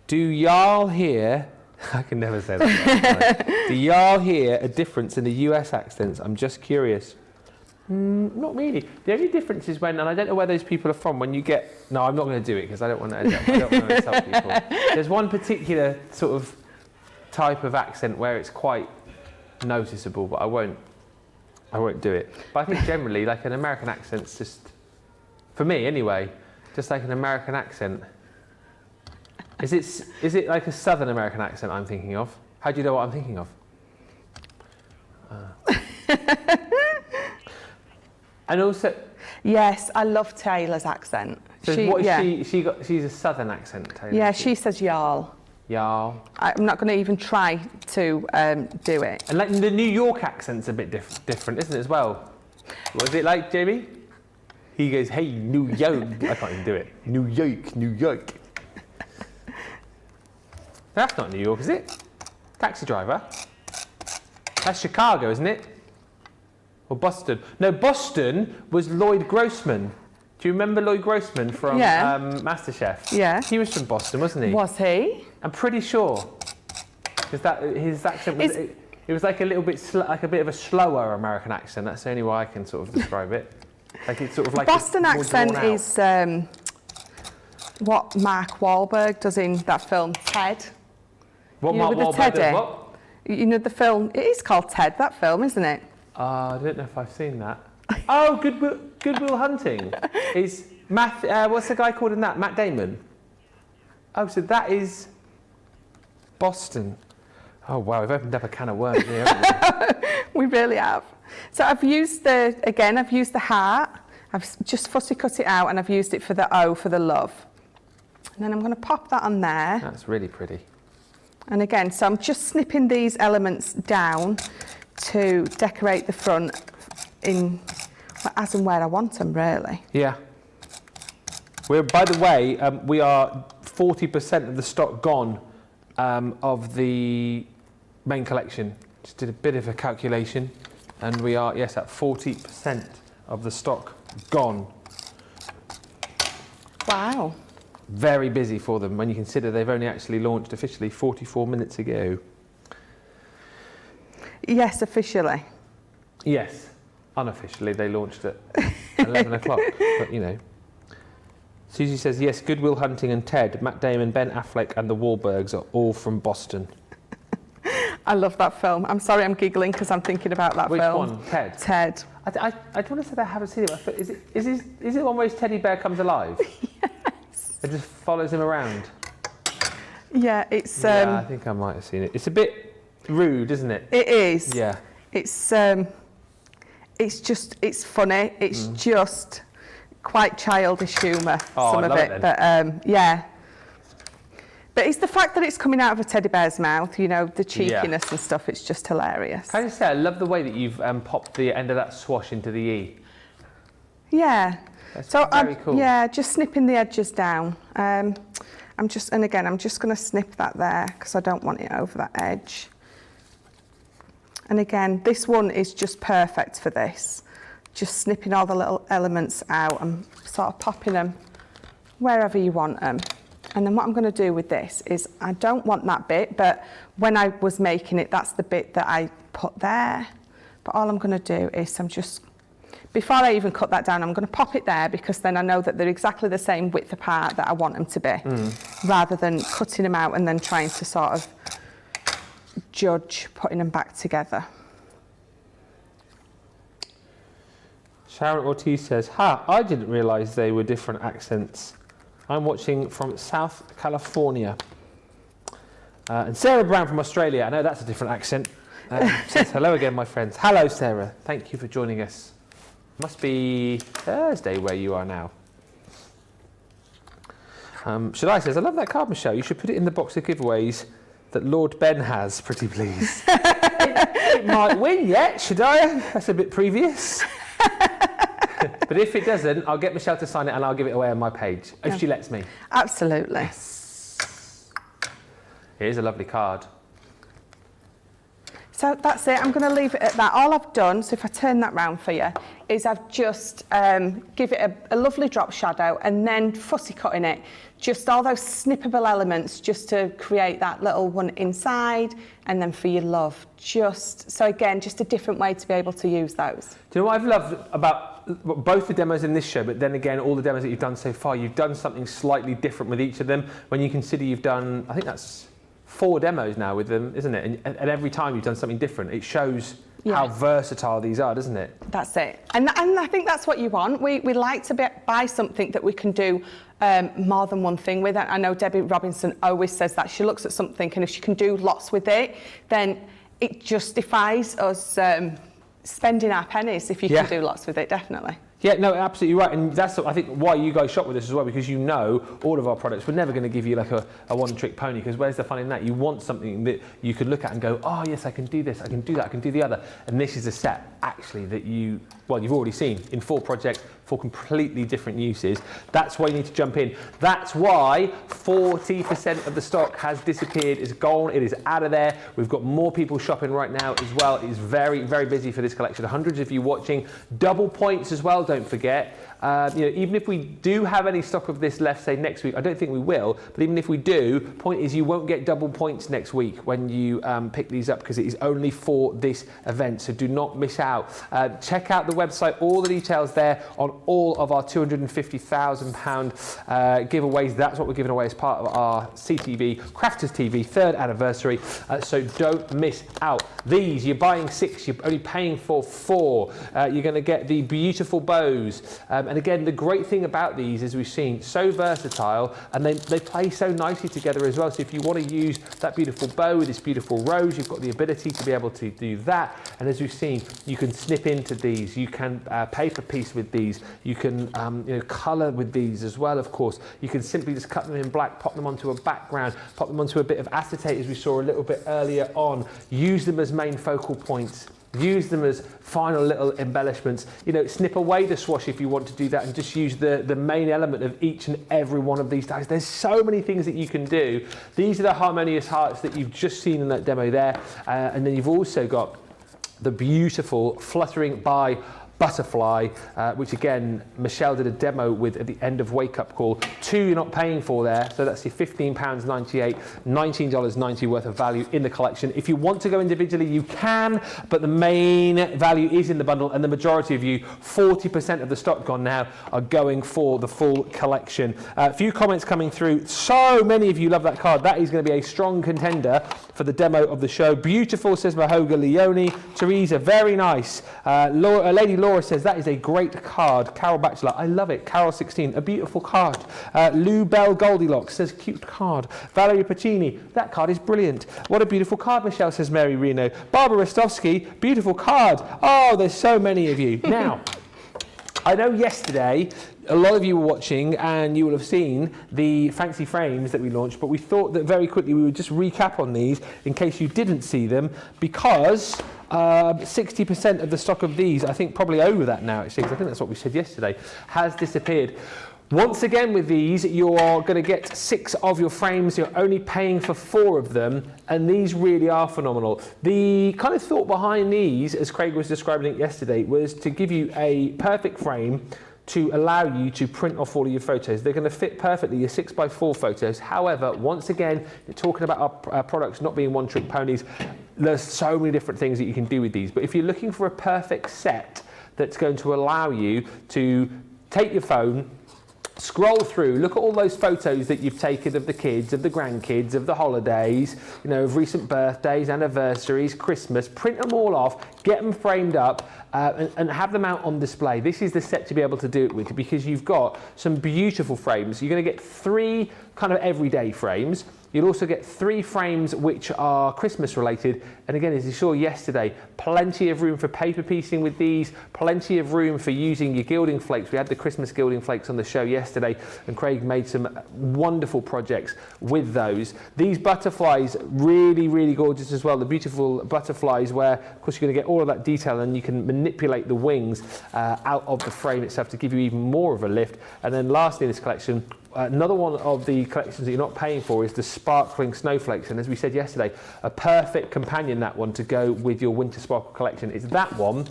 Do y'all hear I can never say that. Do y'all hear a difference in the US accents? I'm just curious. Not really. The only difference is when, and I don't know where those people are from, when you get... No, I'm not going to do it because I don't want to insult people. There's one particular sort of type of accent where it's quite noticeable, but I won't do it. But I think generally, like an American accent's just, for me anyway, just like an American accent. Is it like a Southern American accent I'm thinking of? How do you know what I'm thinking of? And also... Yes, I love Taylor's accent. So what is she's a Southern accent, Taylor? Yeah, she says y'all. Y'all. I'm not going to even try to do it. And like the New York accent's a bit different, isn't it, as well? What is it like, Jamie? He goes, hey, New York. I can't even do it. New York, New York. That's not New York, is it? Taxi driver. That's Chicago, isn't it? Or Boston. No, Boston was Lloyd Grossman. Do you remember Lloyd Grossman from MasterChef? Yeah. He was from Boston, wasn't he? Was he? I'm pretty sure. Because his accent was... It was like a little bit... like a bit of a slower American accent. That's the only way I can sort of describe it. Like it's sort of like... Boston accent is what Mark Wahlberg does in that film, Ted. What Mark Wahlberg does what? You know the film... It is called Ted, that film, isn't it? I don't know if I've seen that. Oh, Good Will Hunting. Is what's the guy called in that? Matt Damon. Oh, so that is Boston. Oh wow, we've opened up a can of worms here, haven't we? We really have. So I've used the heart. I've just fussy cut it out, and I've used it for the O for the love. And then I'm going to pop that on there. That's really pretty. And again, so I'm just snipping these elements down to decorate the front in as and where I want them, really. Yeah. By the way, we are 40% of the stock gone of the main collection. Just did a bit of a calculation, and we are, yes, at 40% of the stock gone. Wow. Very busy for them when you consider they've only actually launched officially 44 minutes ago. Yes, officially. Yes, unofficially they launched at 11 o'clock, but you know. Susie says, yes, Good Will Hunting and Ted, Matt Damon, Ben Affleck and the Wahlbergs are all from Boston. I love that film. I'm sorry I'm giggling because I'm thinking about that Which film. Which one? Ted? Ted. I don't want to say that I haven't seen it, but is it the one where his teddy bear comes alive? Yes. It just follows him around? Yeah, it's... yeah, I think I might have seen it. It's a bit rude, isn't it? It is. Yeah. It's funny. It's just quite childish humour, some of it. But yeah. But it's the fact that it's coming out of a teddy bear's mouth, you know, the cheekiness and stuff, it's just hilarious. Can I just say, I love the way that you've popped the end of that swash into the E. Yeah. That's very cool. Yeah, just snipping the edges down. I'm just going to snip that there because I don't want it over that edge. And again, this one is just perfect for this. Just snipping all the little elements out and sort of popping them wherever you want them. And then what I'm going to do with this is, I don't want that bit, but when I was making it, that's the bit that I put there. But all I'm going to do is before I even cut that down, I'm going to pop it there because then I know that they're exactly the same width apart that I want them to be, rather than cutting them out and then trying to sort of judge putting them back together. Sharon Ortiz says, I didn't realise they were different accents. I'm watching from South California. And Sarah Brown from Australia, I know that's a different accent. Says, hello again, my friends. Hello, Sarah. Thank you for joining us. Must be Thursday where you are now. Shadai says, I love that card, Michelle. You should put it in the box of giveaways that Lord Ben has, pretty please. it might win yet, Shadai. That's a bit previous. But if it doesn't, I'll get Michelle to sign it and I'll give it away on my page, if she lets me. Absolutely. Yes. Here's a lovely card. So that's it, I'm going to leave it at that. All I've done, so if I turn that round for you, is I've just give it a lovely drop shadow and then fussy cutting it. Just all those snippable elements just to create that little one inside and then for your love. So again, just a different way to be able to use those. Do you know what I've loved about both the demos in this show, but then again, all the demos that you've done so far, you've done something slightly different with each of them. When you consider you've done, I think that's 4 demos now with them, isn't it? And every time you've done something different, it shows how versatile these are, doesn't it? That's it. And I think that's what you want. We like to buy something that we can do more than one thing with. I know Debbie Robinson always says that. She looks at something and if she can do lots with it, then it justifies us spending our pennies if you can do lots with it, definitely. Yeah, no, absolutely right, and that's I think why you guys shop with us as well, because you know all of our products. We're never going to give you like a one-trick pony, because where's the fun in that? You want something that you could look at and go, oh yes, I can do this, I can do that, I can do the other. And this is a set actually that you've already seen in 4 projects, 4 completely different uses. That's why you need to jump in. That's why 40% of the stock has disappeared, is gone, it is out of there. We've got more people shopping right now as well. It is very, very busy for this collection. Hundreds of you watching. Double points as well, don't forget. Even if we do have any stock of this left, say next week, I don't think we will, but even if we do, point is you won't get double points next week when you pick these up, because it is only for this event, so do not miss out. Check out the website, all the details there on all of our £250,000 giveaways. That's what we're giving away as part of our CTV, Crafters TV 3rd anniversary, so don't miss out. These, you're buying 6, you're only paying for 4. You're going to get the beautiful bows. And again, the great thing about these, as we've seen, so versatile, and they play so nicely together as well. So if you want to use that beautiful bow with this beautiful rose, you've got the ability to be able to do that. And as we've seen, you can snip into these, you can paper piece with these, you can colour with these as well, of course. You can simply just cut them in black, pop them onto a background, pop them onto a bit of acetate, as we saw a little bit earlier on. Use them as main focal points. Use them as final little embellishments. Snip away the swash if you want to do that and just use the main element of each and every one of these dies. There's so many things that you can do. These are the harmonious hearts that you've just seen in that demo there. And then you've also got the beautiful Fluttering by Butterfly, which again, Michelle did a demo with at the end of Wake Up Call. 2 you're not paying for there, so that's your £15.98, $19.90 worth of value in the collection. If you want to go individually, you can, but the main value is in the bundle, and the majority of you, 40% of the stock gone now, are going for the full collection. A few comments coming through. So many of you love that card. That is going to be a strong contender for the demo of the show. Beautiful, says Mahoga Leone. Teresa, very nice. Lady Laura says that is a great card. Carol Batchelor, I love it. Carol 16, a beautiful card. Lou Bell Goldilocks says cute card. Valerie Pacini, that card is brilliant. What a beautiful card, Michelle, says Mary Reno. Barbara Rostovsky, beautiful card. Oh, there's so many of you. Now, I know yesterday a lot of you were watching and you will have seen the fancy frames that we launched, but we thought that very quickly we would just recap on these in case you didn't see them, because 60% of the stock of these, I think probably over that now actually, because I think that's what we said yesterday, has disappeared. Once again with these, you're going to get 6 of your frames, you're only paying for 4 of them, and these really are phenomenal. The kind of thought behind these, as Craig was describing it yesterday, was to give you a perfect frame to allow you to print off all of your photos. They're going to fit perfectly your 6x4 photos. However, once again, you're talking about our products not being one-trick ponies. There's so many different things that you can do with these. But if you're looking for a perfect set that's going to allow you to take your phone, scroll through, look at all those photos that you've taken of the kids, of the grandkids, of the holidays, of recent birthdays, anniversaries, Christmas, print them all off, get them framed up, and have them out on display. This is the set to be able to do it with, because you've got some beautiful frames. You're going to get 3 kind of everyday frames. You'll also get 3 frames which are Christmas related. And again, as you saw yesterday, plenty of room for paper piecing with these, plenty of room for using your gilding flakes. We had the Christmas gilding flakes on the show yesterday, and Craig made some wonderful projects with those. These butterflies, really, really gorgeous as well. The beautiful butterflies where, of course, you're going to get all of that detail, and you can manipulate the wings out of the frame itself to give you even more of a lift. And then lastly in this collection, Another one of the collections that you're not paying for is the sparkling snowflakes, and as we said yesterday, a perfect companion, that one, to go with your winter sparkle collection. It's that one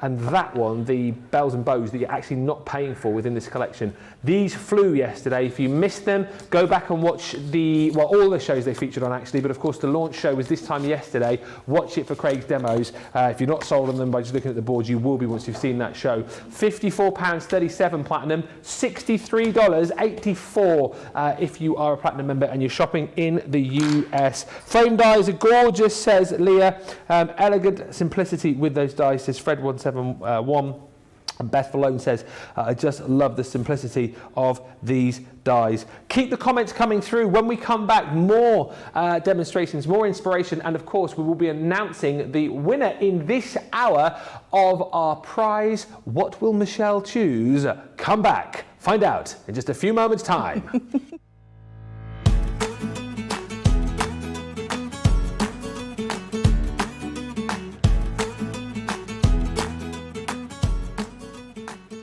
and that one, the bells and bows, that you're actually not paying for within this collection. These flew yesterday. If you missed them, go back and watch all the shows they featured on actually, but of course the launch show was this time yesterday. Watch it for Craig's demos. If you're not sold on them by just looking at the boards, you will be once you've seen that show. £54.37 platinum, $63.84 if you are a platinum member and you're shopping in the US. Frame dies are gorgeous, says Leah. Elegant simplicity with those dies, says Fred171. And Beth Malone says, I just love the simplicity of these dies. Keep the comments coming through. When we come back, more demonstrations, more inspiration, and of course we will be announcing the winner in this hour of our prize. What will Michelle choose? Come back, find out in just a few moments' time.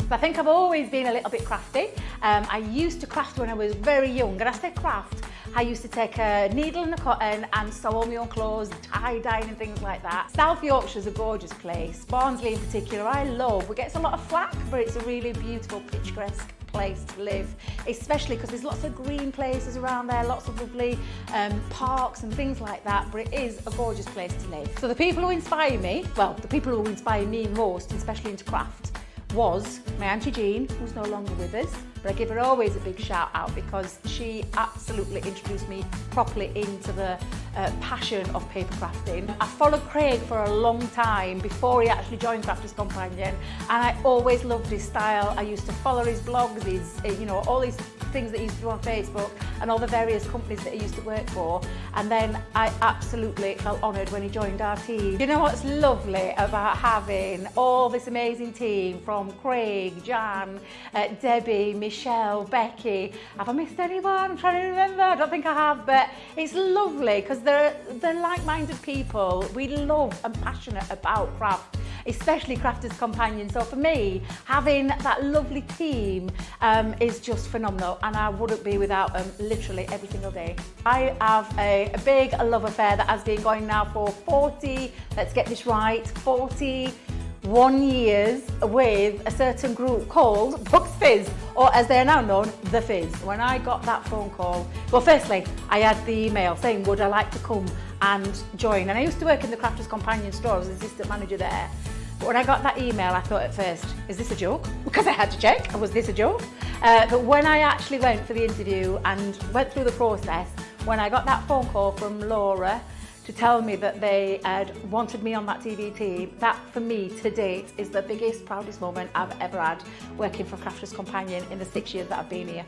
I think I've always been a little bit crafty. I used to craft when I was very young, and I say craft, I used to take a needle and a cotton and sew all my own clothes, tie-dyeing and things like that. South Yorkshire's a gorgeous place. Barnsley in particular, I love. We get a lot of flack, but it's a really beautiful, picturesque place to live, especially because there's lots of green places around there, lots of lovely parks and things like that, but it is a gorgeous place to live. So the people who inspire me, well, the people who inspire me most, especially into craft, was my Auntie Jean, who's no longer with us, but I give her always a big shout out because she absolutely introduced me properly into the passion of paper crafting. I followed Craig for a long time before he actually joined Crafters Companion, and I always loved his style. I used to follow his blogs, his, all these things that he used to do on Facebook and all the various companies that he used to work for, and then I absolutely felt honoured when he joined our team. You know what's lovely about having all this amazing team from Craig, Jan, Debbie, Michelle, Becky. Have I missed anyone? I'm trying to remember. I don't think I have, but it's lovely because they're like-minded people. We love and passionate about craft, especially Crafters Companion. So for me, having that lovely team is just phenomenal, and I wouldn't be without them literally every single day. I have a big love affair that has been going now for 40, let's get this right, 41 years with a certain group called Bucks Fizz, or as they are now known, The Fizz. When I got that phone call, well, firstly, I had the email saying, would I like to come and join? And I used to work in the Crafters Companion store, I was assistant manager there. But when I got that email, I thought at first, is this a joke? Because I had to check, was this a joke? But when I actually went for the interview and went through the process, when I got that phone call from Laura to tell me that they had wanted me on that TV team, that for me to date is the biggest, proudest moment I've ever had working for Crafters Companion in the 6 years that I've been here.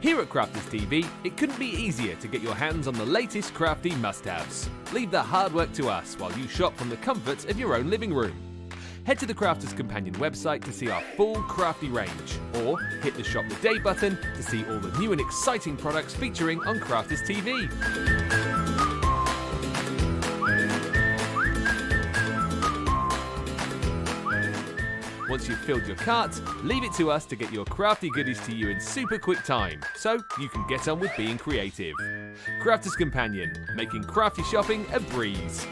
Here at Crafters TV, it couldn't be easier to get your hands on the latest crafty must-haves. Leave the hard work to us while you shop from the comforts of your own living room. Head to the Crafters Companion website to see our full crafty range, or hit the Shop the Day button to see all the new and exciting products featuring on Crafters TV. Once you've filled your cart, leave it to us to get your crafty goodies to you in super quick time, so you can get on with being creative. Crafters Companion, making crafty shopping a breeze.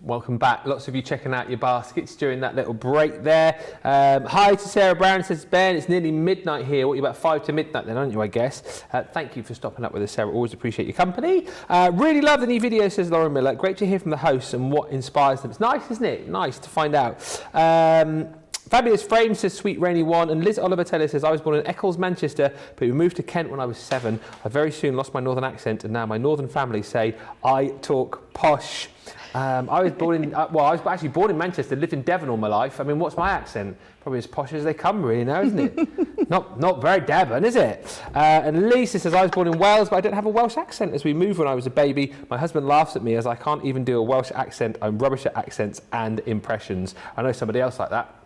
Welcome back. Lots of you checking out your baskets during that little break there. Hi to Sarah Brown, says Ben, it's nearly midnight here. What, you're about 5 to midnight then, aren't you, I guess? Thank you for stopping up with us, Sarah. Always appreciate your company. Really love the new video, says Lauren Miller. Great to hear from the hosts and what inspires them. It's nice, isn't it? Nice to find out. Fabulous Frame says Sweet Rainy One, and Liz Oliver Taylor says I was born in Eccles, Manchester, but we moved to Kent when I was 7. I very soon lost my northern accent, and now my northern family say I talk posh. I was born in, I was actually born in Manchester, lived in Devon all my life. I mean, what's my accent? Probably as posh as they come, really, now, isn't it? not very Devon, is it? And Lisa says, I was born in Wales, but I don't have a Welsh accent as we moved when I was a baby. My husband laughs at me as I can't even do a Welsh accent. I'm rubbish at accents and impressions. I know somebody else like that.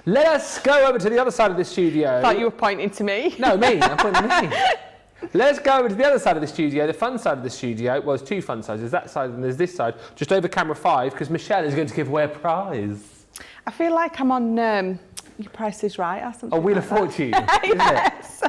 Let us go over to the other side of the studio. I thought you were pointing to me. No, me. I'm pointing to me. Let's go over to the other side of the studio, the fun side of the studio. Well, there's two fun sides. There's that side and there's this side, just over camera 5, because Michelle is going to give away a prize. I feel like I'm on Your Price is Right or something. A Wheel like of Fortune, that. isn't Yes.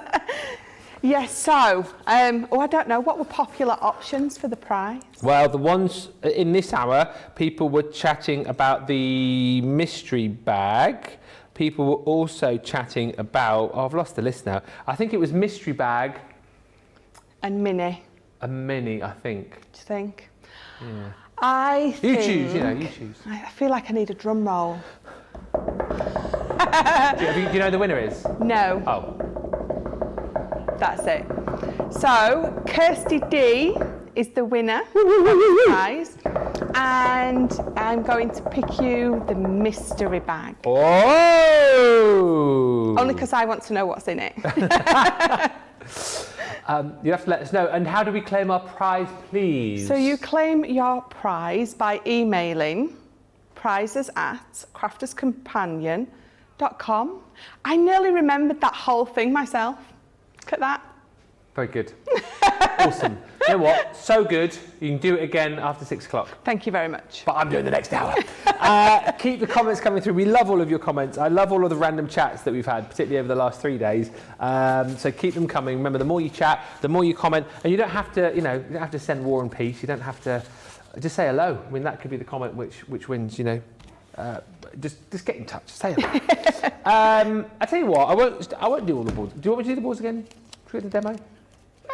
Yes, so, I don't know, what were popular options for the prize? Well, the ones in this hour, people were chatting about the mystery bag. People were also chatting about, I've lost the list now. I think it was mystery bag. And mini. A mini, I think. Do you think? Yeah. You choose, you choose. I feel like I need a drum roll. Do you know the winner is? No. Oh. That's it. So, Kirsty D is the winner of the prize. And I'm going to pick you the mystery bag. Oh! Only because I want to know what's in it. You have to let us know. And how do we claim our prize, please? So you claim your prize by emailing prizes@crafterscompanion.com. I nearly remembered that whole thing myself. Look at that. Very good. Awesome. You know what? So good. You can do it again after 6 o'clock. Thank you very much. But I'm doing the next hour. Keep the comments coming through. We love all of your comments. I love all of the random chats that we've had, particularly over the last 3 days. So keep them coming. Remember, the more you chat, the more you comment. And you don't have to, you don't have to send War and Peace. You don't have to just say hello. I mean, that could be the comment which wins, just get in touch. Say hello. I tell you what, I won't do all the boards. Do you want me to do the boards again? Should we do the demo?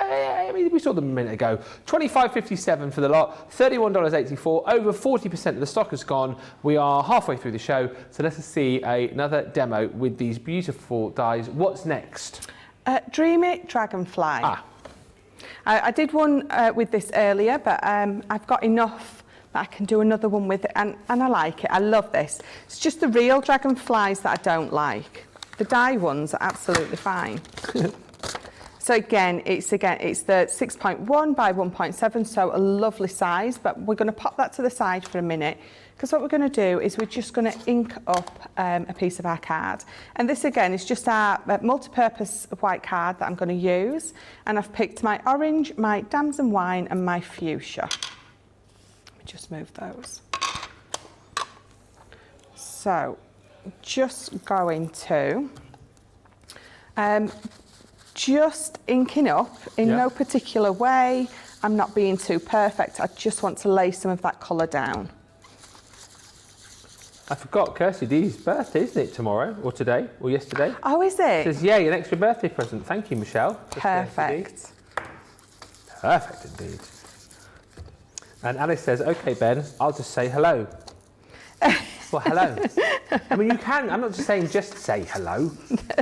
I mean, we saw them a minute ago. $25.57 for the lot, $31.84. Over 40% of the stock has gone. We are halfway through the show, so let's see another demo with these beautiful dies. What's next? Dream It Dragonfly. I did one with this earlier, but I've got enough that I can do another one with it, and I like it. I love this. It's just the real dragonflies that I don't like. The die ones are absolutely fine. So again, it's the 6.1 by 1.7, so a lovely size, but we're going to pop that to the side for a minute, because what we're going to do is we're just going to ink up a piece of our card. And this again is just our multi-purpose white card that I'm going to use, and I've picked my orange, my damson wine and my fuchsia. Let me just move those. So just going to just inking up in no particular way. I'm not being too perfect. I just want to lay some of that colour down. I forgot Kirsty D's birthday, isn't it, tomorrow or today or yesterday? Oh, is it? It says, yay, an extra birthday present. Thank you, Michelle. Perfect. Perfect indeed. And Alice says, okay, Ben, I'll just say hello. Well, hello. I mean, you can. I'm not just saying just say hello.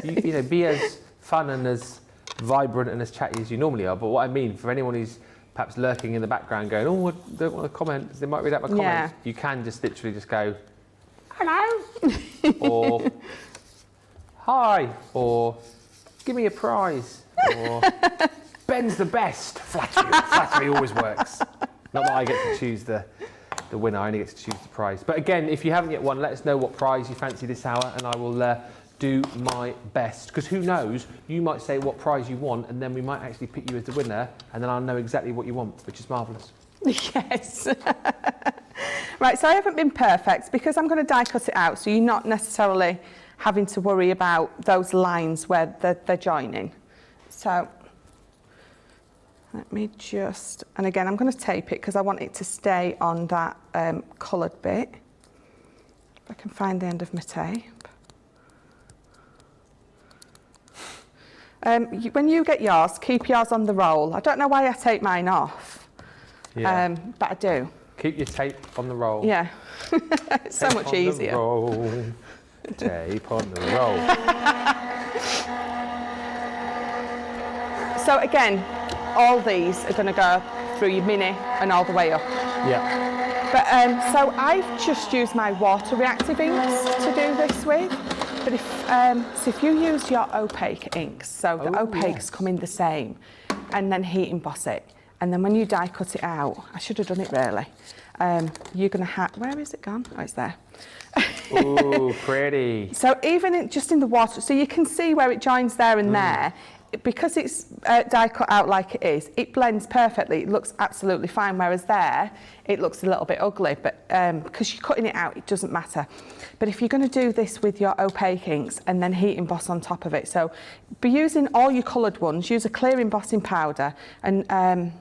You be as fun and as vibrant and as chatty as you normally are. But what I mean, for anyone who's perhaps lurking in the background going, oh, I don't want to comment, they might read out my comments. You can just literally just go, hello, or hi, or give me a prize, or Ben's the best. Flattery always works. Not that I get to choose the winner, I only get to choose the prize. But again, if you haven't yet won, let us know what prize you fancy this hour, and I will do my best. Because who knows, you might say what prize you want, and then we might actually pick you as the winner, and then I'll know exactly what you want, which is marvellous. Yes. Right, so I haven't been perfect because I'm going to die cut it out, so you're not necessarily having to worry about those lines where they're joining. So let me just, and again, I'm going to tape it because I want it to stay on that coloured bit. If I can find the end of my tape. When you get yours, keep yours on the roll. I don't know why I take mine off, but I do. Keep your tape on the roll. Yeah, it's so much easier. Tape on the roll. So again, all these are going to go through your mini and all the way up. Yeah. But so I've just used my water reactive inks to do this with. But if you use your opaque inks, so the opaques come in the same, and then heat emboss it, And then when you die cut it out, I should have done it really. You're going to have, where is it gone? Oh, it's there. Ooh, pretty. So even just in the water, so you can see where it joins there and there, because it's die cut out like it is, it blends perfectly. It looks absolutely fine, whereas there, it looks a little bit ugly, but because you're cutting it out, it doesn't matter. But if you're going to do this with your opaque inks and then heat emboss on top of it, so be using all your coloured ones, use a clear embossing powder and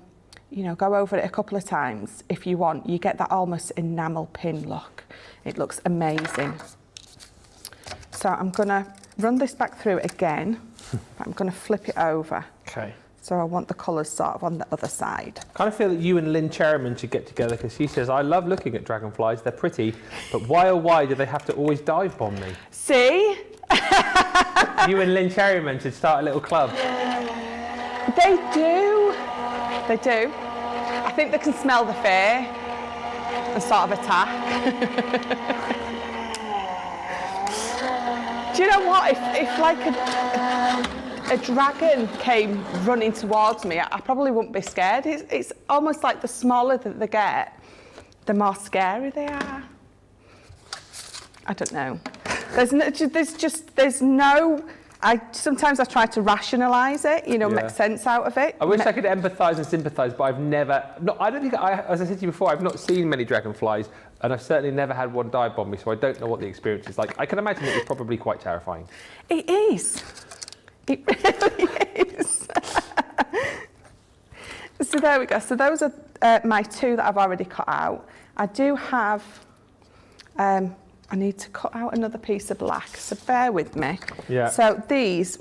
you know, go over it a couple of times if you want. You get that almost enamel pin look. It looks amazing. So I'm going to run this back through again. I'm going to flip it over. Okay. So I want the colours sort of on the other side. Kind of feel that you and Lynn Cherryman should get together because she says, I love looking at dragonflies, they're pretty, but why oh why do they have to always dive bomb me? See? You and Lynn Cherryman should start a little club. They do. They do. I think they can smell the fear and sort of attack. Do you know what? If like a dragon came running towards me, I probably wouldn't be scared. It's almost like the smaller that they get, the more scary they are. I don't know. Sometimes I try to rationalise it, you know, make sense out of it. I wish I could empathise and sympathise, but I've never, as I said to you before, I've not seen many dragonflies, and I've certainly never had one dive bomb me, so I don't know what the experience is like. I can imagine it is probably quite terrifying. It is. It really is. So there we go. So those are my two that I've already cut out. I do have, I need to cut out another piece of black, so bear with me. Yeah. So these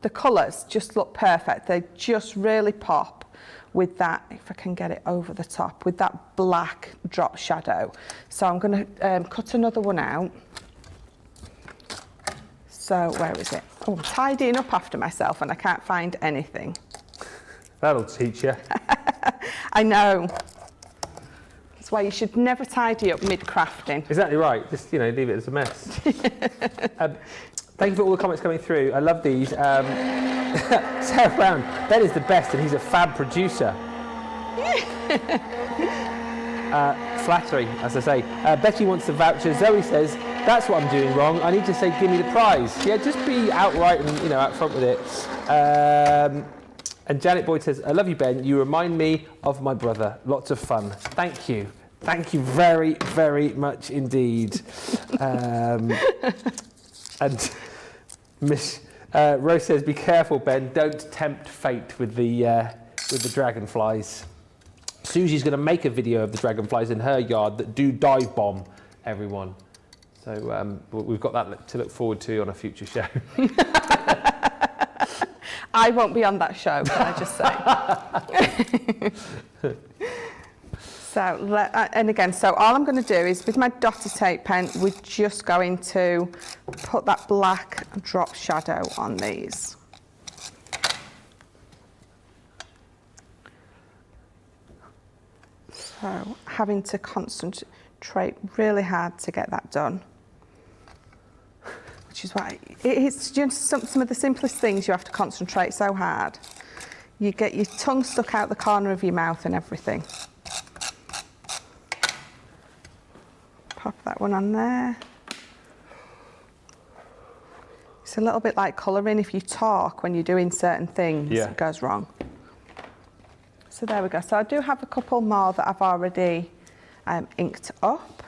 the colours just look perfect. They just really pop with that, if I can get it over the top, with that black drop shadow. So I'm going to cut another one out. So where is it? Oh, I'm tidying up after myself and I can't find anything. That'll teach you. I know. That's why you should never tidy up mid-crafting. Exactly right. Just, you know, leave it as a mess. Thank you for all the comments coming through. I love these. Sarah Brown, Ben is the best and he's a fab producer. Flattery, as I say. Betty wants the voucher. Zoe says, that's what I'm doing wrong. I need to say, give me the prize. Yeah, just be outright and, you know, out front with it. And Janet Boyd says, I love you, Ben. You remind me of my brother. Lots of fun. Thank you. Thank you very, very much indeed. And Miss Rose says, be careful, Ben. Don't tempt fate with the dragonflies. Susie's going to make a video of the dragonflies in her yard that do dive bomb everyone. So we've got that to look forward to on a future show. I won't be on that show, can I just say. So, and again, so all I'm going to do is, with my dotted tape pen, we're just going to put that black drop shadow on these. So, having to concentrate really hard to get that done. Which is why it's just some of the simplest things you have to concentrate so hard. You get your tongue stuck out the corner of your mouth and everything. Pop that one on there. It's a little bit like colouring. If you talk when you're doing certain things, it goes wrong. So there we go. So I do have a couple more that I've already inked up.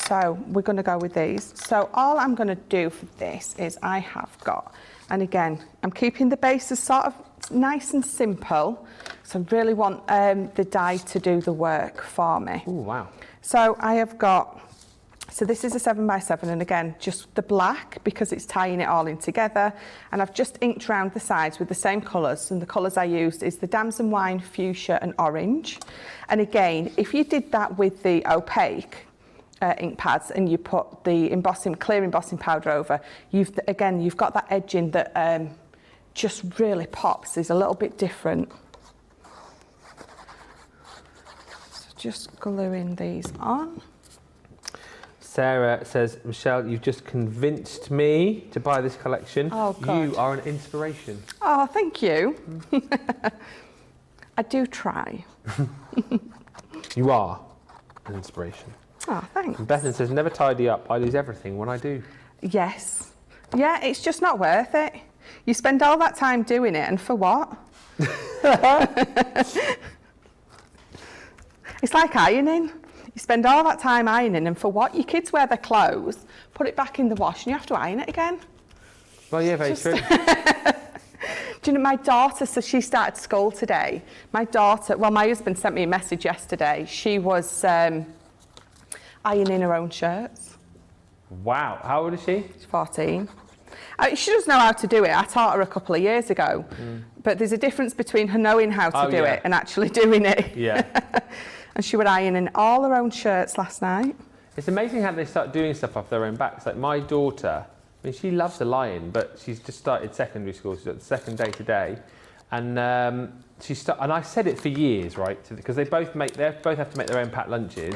So we're going to go with these. So all I'm going to do for this is I have got, and again, I'm keeping the bases sort of nice and simple. So I really want the die to do the work for me. Oh, wow. So I have got, so this is a 7x7, and again, just the black because it's tying it all in together. And I've just inked around the sides with the same colours, and the colours I used is the Damson Wine, Fuchsia and Orange. And again, if you did that with the opaque ink pads and you put the clear embossing powder over, you've got that edging that just really pops, is a little bit different. So just gluing these on. Sarah says, Michelle, you've just convinced me to buy this collection. Oh, God. You are an inspiration. Oh, thank you. I do try. You are an inspiration. Oh, thanks. And Bethan says, never tidy up. I lose everything when I do. Yes. Yeah, it's just not worth it. You spend all that time doing it, and for what? It's like ironing. You spend all that time ironing, and for what? Your kids wear their clothes, put it back in the wash, and you have to iron it again. Well, yeah, very true. Do you know, my daughter, so she started school today. My daughter, well, my husband sent me a message yesterday. She was ironing her own shirts. Wow. How old is she? She's 14. She does know how to do it. I taught her a couple of years ago. But there's a difference between her knowing how to do it and actually doing it. Yeah. And she was ironing all her own shirts last night. It's amazing how they start doing stuff off their own backs. Like my daughter, I mean, she loves to lion, but she's just started secondary school. She's at the second day today. And and I said it for years, right? Because they both have to make their own packed lunches.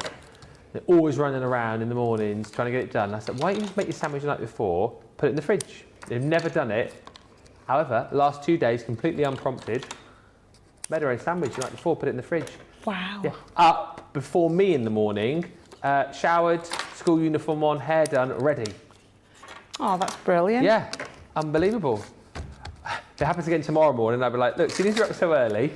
They're always running around in the mornings trying to get it done. I said, why don't you just make your sandwich the night before, put it in the fridge? They've never done it. However, the last 2 days, completely unprompted, made her own sandwich the night before, put it in the fridge. Wow. Yeah. Up before me in the morning, showered, school uniform on, hair done, ready. Oh, that's brilliant. Yeah, unbelievable. If it happens again tomorrow morning, I'll be like, look, see, you're up so early.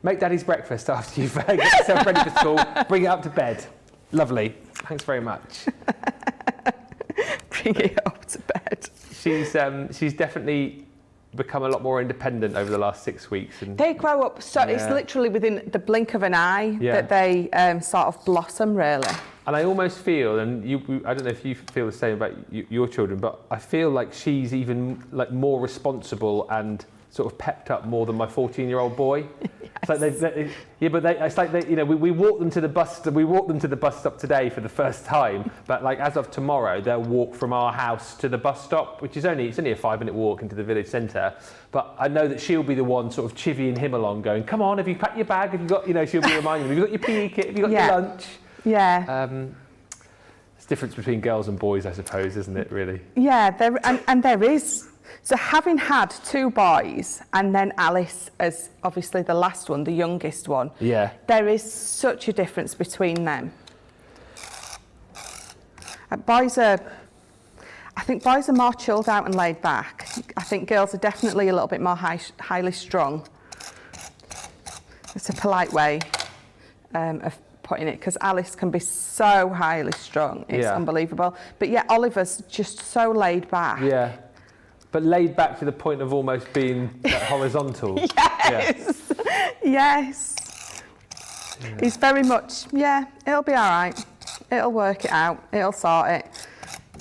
Make Daddy's breakfast after you've get yourself ready for school. Bring it up to bed. Lovely. Thanks very much. Bring it up to bed. She's definitely become a lot more independent over the last 6 weeks. And they grow up, so it's literally within the blink of an eye that they sort of blossom, really. And I almost feel, and I don't know if you feel the same about your children, but I feel like she's even like more responsible and sort of pepped up more than my 14-year-old boy. Yes. It's like it's like they, you know, we walked them to the bus. We walked them to the bus stop today for the first time. But like as of tomorrow, they'll walk from our house to the bus stop, which is only a 5-minute walk into the village centre. But I know that she'll be the one sort of chivying him along, going, "Come on, have you packed your bag? Have you got?" You know, she'll be reminding him, "Have you got your PE kit? Have you got your lunch?" Yeah. It's the difference between girls and boys, I suppose, isn't it? Really. Yeah, and there is. So having had 2 boys and then Alice as obviously the last one, the youngest one, there is such a difference between them. I think boys are more chilled out and laid back. I think girls are definitely a little bit more highly strung. It's a polite way of putting it, because Alice can be so highly strung. It's unbelievable. But yeah, Oliver's just so laid back. Yeah. But laid back to the point of almost being horizontal. Yes. Yeah. Yes. Yeah. He's very much, it'll be all right. It'll work it out. It'll sort it.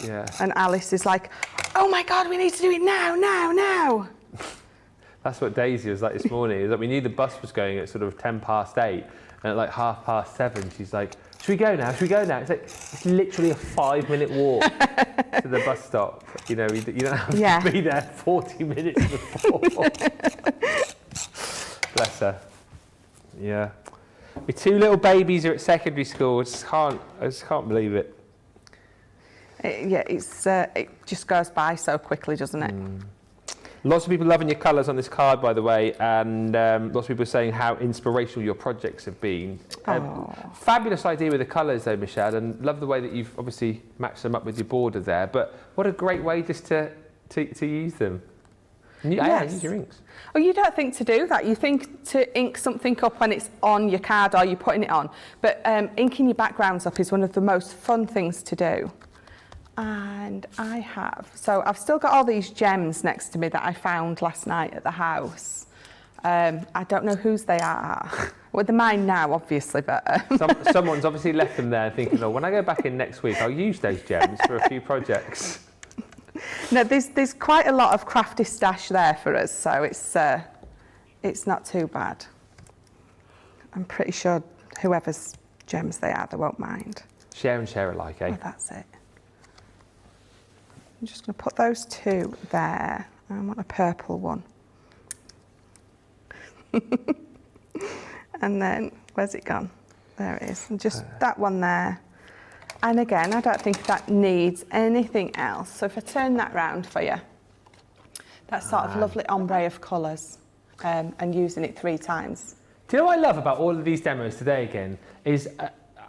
Yeah. And Alice is like, oh my God, we need to do it now. That's what Daisy was like this morning. Is that we knew the bus was going at sort of 8:10, and at like 7:30, she's like, should we go now? It's like, it's literally a 5-minute walk to the bus stop. You know, you don't have to be there 40 minutes before. Bless her. Yeah. My 2 little babies are at secondary school. I just can't believe it. It just goes by so quickly, doesn't it? Lots of people loving your colours on this card, by the way, and lots of people saying how inspirational your projects have been. Fabulous idea with the colours, though, Michelle, and love the way that you've obviously matched them up with your border there. But what a great way just to use them. Use your inks. Oh, you don't think to do that. You think to ink something up when it's on your card or you're putting it on. But inking your backgrounds up is one of the most fun things to do. And I've still got all these gems next to me that I found last night at the house. I don't know whose they are. Well, they're mine now, obviously, but... Someone's obviously left them there thinking, oh, when I go back in next week, I'll use those gems for a few projects. No, there's quite a lot of crafty stash there for us, so it's not too bad. I'm pretty sure whoever's gems they are, they won't mind. Share and share alike, eh? Oh, that's it. I'm just going to put those 2 there. I want a purple one. And then, where's it gone? There it is. And just that one there. And again, I don't think that needs anything else. So if I turn that round for you, that sort of lovely ombre of colours, and using it 3 times. Do you know what I love about all of these demos today again is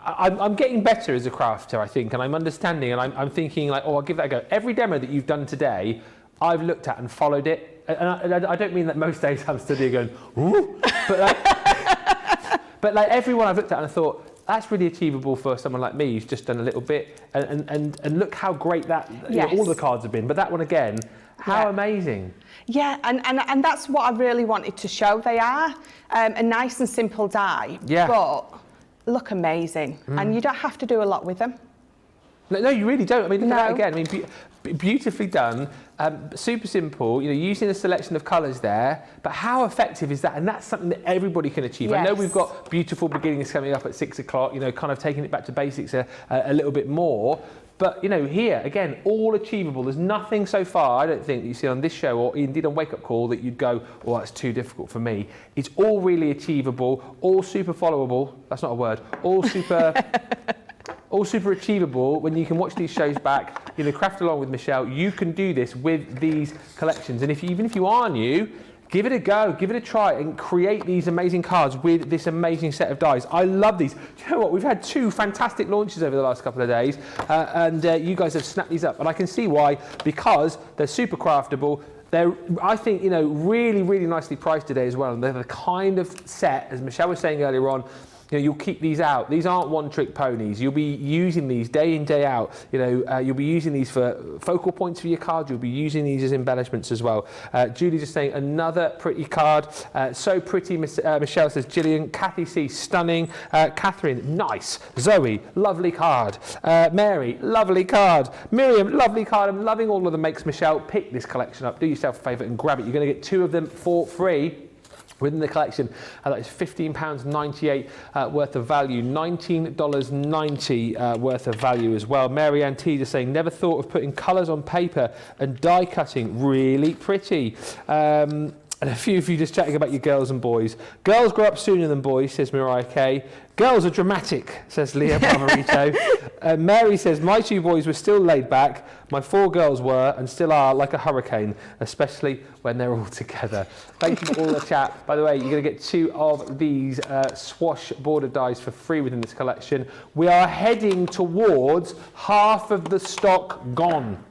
I'm getting better as a crafter, I think, and I'm understanding, and I'm thinking like, oh, I'll give that a go. Every demo that you've done today, I've looked at and followed it. And I don't mean that most days I'm stood here going, ooh, but like everyone I've looked at and I thought, that's really achievable for someone like me who's just done a little bit, and look how great that, you know, all the cards have been. But that one again, how amazing. Yeah, and that's what I really wanted to show. They are a nice and simple die, but look amazing. And you don't have to do a lot with them. No, you really don't. I mean, look at that again. I mean, beautifully done, super simple, you know, using a selection of colours there, but how effective is that? And that's something that everybody can achieve. I know we've got beautiful beginnings coming up at 6 o'clock, you know, kind of taking it back to basics a little bit more. But, you know, here, again, all achievable. There's nothing so far, I don't think, that you see on this show or indeed on Wake Up Call that you'd go, oh, that's too difficult for me. It's all really achievable, all super followable. That's not a word. All super... all super achievable. When you can watch these shows back, you know, craft along with Michelle, you can do this with these collections. And even if you are new, give it a go, give it a try, and create these amazing cards with this amazing set of dies. I love these. Do you know what? We've had 2 fantastic launches over the last couple of days, and you guys have snapped these up. And I can see why, because they're super craftable. They're, I think, you know, really, really nicely priced today as well. And they're the kind of set, as Michelle was saying earlier on, you know, you'll keep these out. These aren't one-trick ponies. You'll be using these day in, day out. You know, you'll be using these for focal points for your cards. You'll be using these as embellishments as well. Julie just saying, another pretty card. So pretty, Michelle says. Gillian, Kathy C, stunning. Catherine, nice. Zoe, lovely card. Mary, lovely card. Miriam, lovely card. I'm loving all of the makes. Michelle, pick this collection up. Do yourself a favour and grab it. You're going to get 2 of them for free within the collection. That is £15.98 worth of value, $19.90 worth of value as well. Mary Ann T just saying, never thought of putting colours on paper and die cutting. Really pretty. And a few of you just chatting about your girls and boys. Girls grow up sooner than boys, says Mariah Kay. Girls are dramatic, says Leah Palmerito. Mary says, my 2 boys were still laid back. My 4 girls were and still are like a hurricane, especially when they're all together. Thank you for all the chat. By the way, you're going to get 2 of these Swash border dies for free within this collection. We are heading towards half of the stock gone.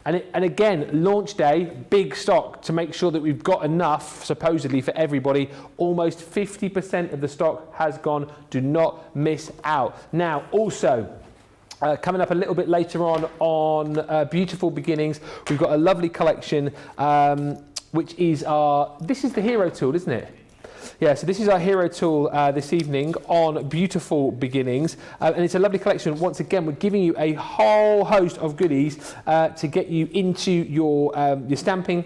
And again, launch day, big stock to make sure that we've got enough, supposedly, for everybody. Almost 50% of the stock has gone. Do not miss out. Now, also, coming up a little bit later on Beautiful Beginnings, we've got a lovely collection, which is this is the hero tool, isn't it? Yeah, so this is our hero tool this evening on Beautiful Beginnings, and it's a lovely collection. Once again, we're giving you a whole host of goodies to get you into your stamping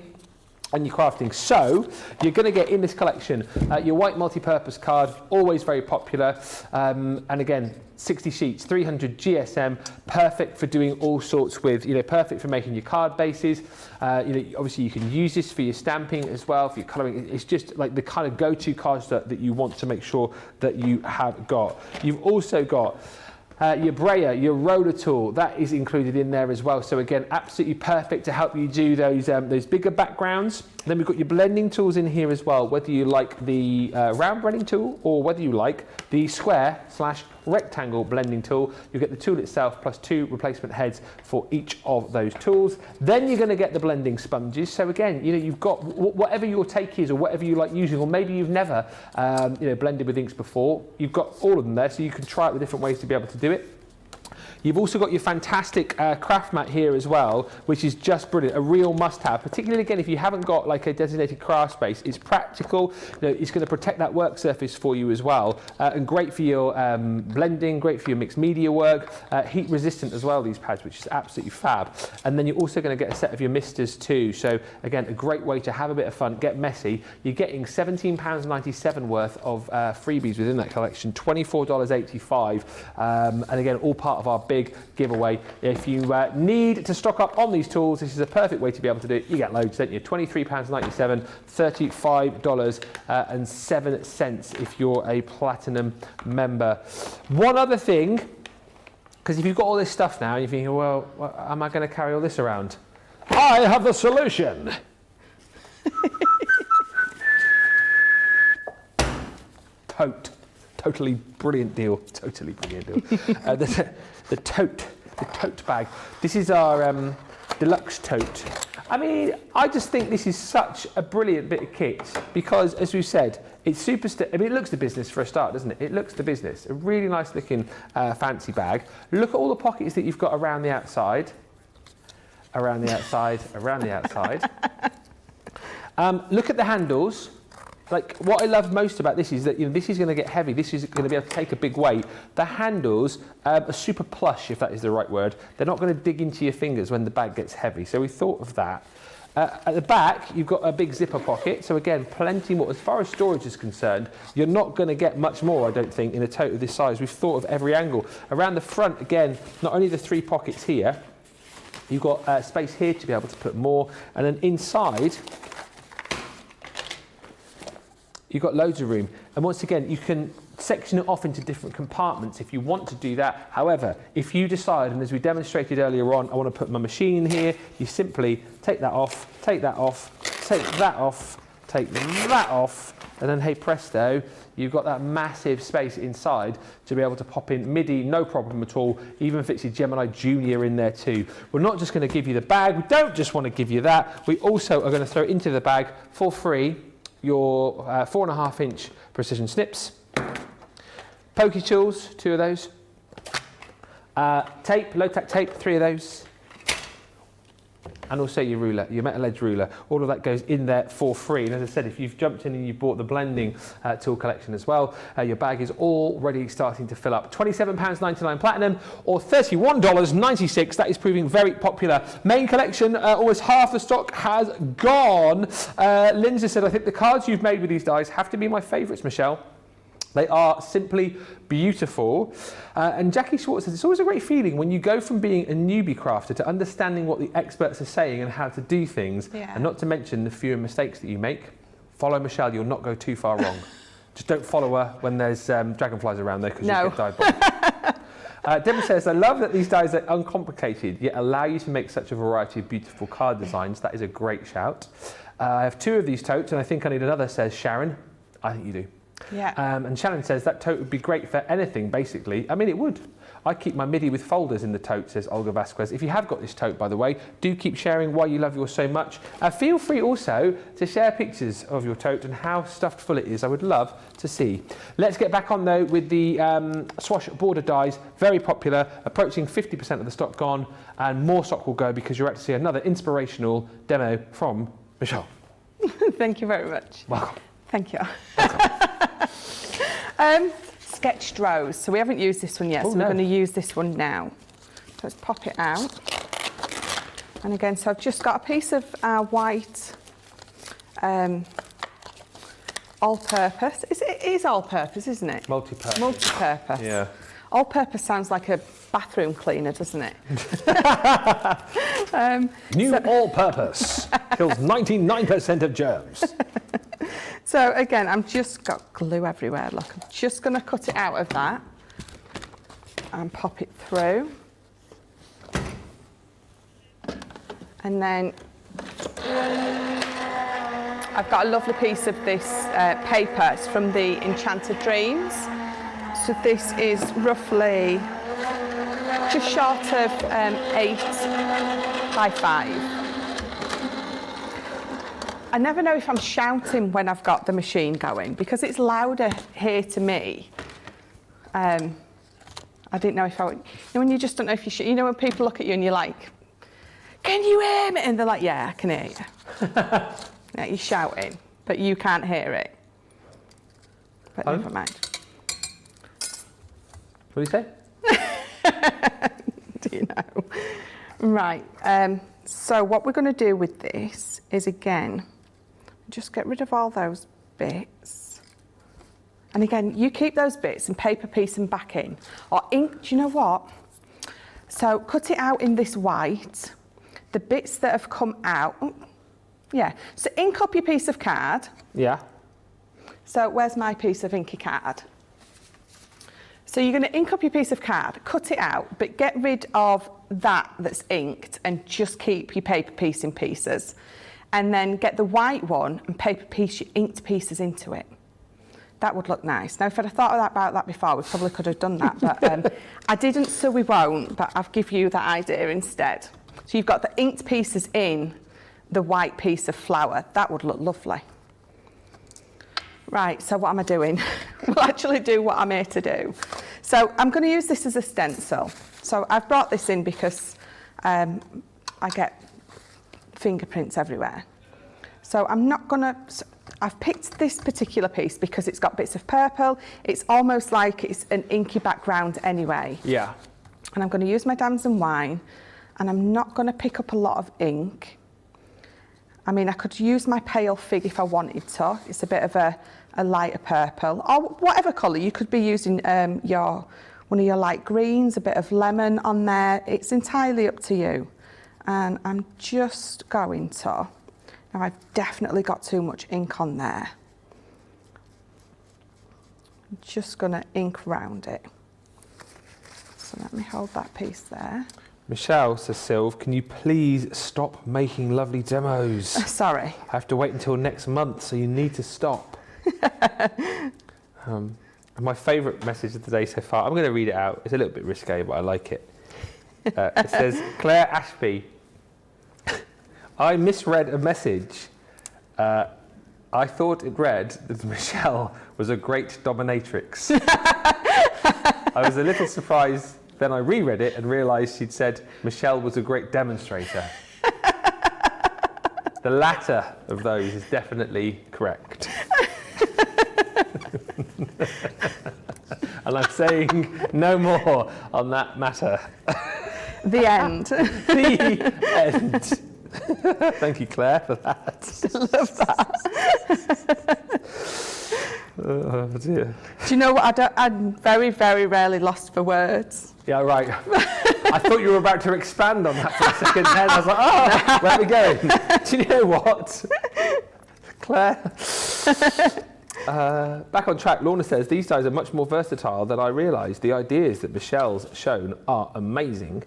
and your crafting. So you're going to get in this collection your white multi-purpose card, always very popular, and again, 60 sheets, 300 GSM, perfect for doing all sorts with, you know, perfect for making your card bases. You know, obviously you can use this for your stamping as well, for your colouring. It's just like the kind of go-to cards that you want to make sure that you have got. You've also got your brayer, your roller tool, that is included in there as well. So again, absolutely perfect to help you do those bigger backgrounds. Then we've got your blending tools in here as well, whether you like the round blending tool or whether you like the square/rectangle blending tool. You'll get the tool itself plus 2 replacement heads for each of those tools. Then you're going to get the blending sponges. So again, you know, you've got whatever your take is or whatever you like using, or maybe you've never you know, blended with inks before. You've got all of them there, so you can try it with different ways to be able to do it. You've also got your fantastic craft mat here as well, which is just brilliant, a real must-have, particularly again if you haven't got like a designated craft space. It's practical, you know, it's going to protect that work surface for you as well, and great for your blending, great for your mixed media work, heat resistant as well, these pads, which is absolutely fab. And then you're also going to get a set of your misters too, so again, a great way to have a bit of fun, get messy. You're getting £17.97 worth of freebies within that collection, $24.85, and again, all part of our big giveaway. If you need to stock up on these tools, this is a perfect way to be able to do it. You get loads, don't you? £23.97, $35.07 if you're a platinum member. One other thing Because if you've got all this stuff now, you're thinking, well, am I going to carry all this around? I have the solution. Tote. Totally brilliant deal. Totally brilliant deal. The tote bag. This is our Deluxe tote. I mean, I just think this is such a brilliant bit of kit because, as we said, it's super. I mean, it looks the business for a start, doesn't it? It looks the business. A really nice looking fancy bag. Look at all the pockets that you've got around the outside. Around the outside. Around the outside. Look at the handles. Like, what I love most about this is that, you know, this is going to get heavy. This is going to be able to take a big weight. The handles are super plush, if that is the right word. They're not going to dig into your fingers when the bag gets heavy. So we thought of that. At the back, you've got a big zipper pocket. So again, plenty more. As far as storage is concerned, you're not going to get much more, I don't think, in a tote of this size. We've thought of every angle. Around the front, again, not only the 3 pockets here, you've got space here to be able to put more. And then inside, you've got loads of room. And once again, you can section it off into different compartments if you want to do that. However, if you decide, and as we demonstrated earlier on, I want to put my machine in here, you simply take that off, take that off, take that off, take that off, and then, hey presto, you've got that massive space inside to be able to pop in MIDI, no problem at all, even fits your Gemini Junior in there too. We're not just going to give you the bag, we don't just want to give you that, we also are going to throw into the bag for free your 4.5-inch precision snips, pokey tools, 2 of those, tape, low-tack tape, 3 of those, and also your ruler, your metal edge ruler. All of that goes in there for free. And as I said, if you've jumped in and you've bought the blending tool collection as well, your bag is already starting to fill up. £27.99 platinum or $31.96. That is proving very popular. Main collection, almost half the stock has gone. Lindsay said, I think the cards you've made with these dies have to be my favourites, Michelle. They are simply beautiful. And Jackie Schwartz says, it's always a great feeling when you go from being a newbie crafter to understanding what the experts are saying and how to do things, and not to mention the fewer mistakes that you make. Follow Michelle, you'll not go too far wrong. Just don't follow her when there's dragonflies around there because you'll get died by. Deborah says, I love that these dies are uncomplicated, yet allow you to make such a variety of beautiful card designs. That is a great shout. I have 2 of these totes and I think I need another, says Sharon. I think you do. Yeah. And Shannon says that tote would be great for anything, basically. I mean, it would. I keep my MIDI with folders in the tote, says Olga Vasquez. If you have got this tote, by the way, do keep sharing why you love yours so much. Feel free also to share pictures of your tote and how stuffed full it is. I would love to see. Let's get back on, though, with the Swash border dies. Very popular, approaching 50% of the stock gone, and more stock will go because you're about to see another inspirational demo from Michelle. Thank you very much. Welcome. Thank you. Sketched rose. So we haven't used this one yet, so we're going to use this one now. So let's pop it out. And again, so I've just got a piece of our white all-purpose. It is all-purpose, isn't it? Multi-purpose. Multi-purpose. Yeah. All-purpose sounds like a bathroom cleaner, doesn't it? New all-purpose. Kills 99% of germs. So again, I've just got glue everywhere. Look, I'm just going to cut it out of that and pop it through. And then I've got a lovely piece of this paper. It's from the Enchanted Dreams. So this is roughly just short of 8 by 5. I never know if I'm shouting when I've got the machine going because it's louder here to me. I didn't know if I would, you know, when you just don't know if you should, you know, when people look at you and you're like, can you hear me? And they're like, yeah, I can hear you. Yeah, you're shouting, but you can't hear it. But never mind. What do you say? Do you know? Right, so what we're going to do with this is, again, just get rid of all those bits. And again, you keep those bits and paper piece them back in. Or ink, do you know what? So cut it out in this white. The bits that have come out, yeah. So ink up your piece of card. Yeah. So where's my piece of inky card? So you're going to ink up your piece of card, cut it out, but get rid of that's inked and just keep your paper piece in pieces. And then get the white one and paper piece your inked pieces into it. That would look nice. Now, if I'd have thought about that before, we probably could have done that, but I didn't, so we won't, but I've given you that idea instead. So you've got the inked pieces in the white piece of flower. That would look lovely. Right, so what am I doing? We'll actually do what I'm here to do. So I'm going to use this as a stencil. So I've brought this in because I get fingerprints everywhere. So I'm not going to... I've picked this particular piece because it's got bits of purple. It's almost like it's an inky background anyway. Yeah. And I'm going to use my Damson wine, and I'm not going to pick up a lot of ink. I mean, I could use my pale fig if I wanted to. It's a bit of a lighter purple, or whatever colour. You could be using one of your light greens, a bit of lemon on there. It's entirely up to you. And I'm just going to... Now, I've definitely got too much ink on there. I'm just going to ink round it. So let me hold that piece there. Michelle says, Sylv, can you please stop making lovely demos? Sorry. I have to wait until next month, so you need to stop. And my favourite message of the day so far, I'm going to read it out. It's a little bit risque, but I like it. It says, Claire Ashby, I misread a message. I thought it read that Michelle was a great dominatrix. I was a little surprised, then I reread it and realised she'd said Michelle was a great demonstrator. The latter of those is definitely correct. And I'm saying no more on that matter. The end. The end. Thank you, Claire, for that. Love that. Oh dear. Do you know what? I'm very, very rarely lost for words. Yeah, right. I thought you were about to expand on that for a second, and I was like, oh, where are we going? Do you know what, Claire? Back on track, Lorna says, these guys are much more versatile than I realised. The ideas that Michelle's shown are amazing.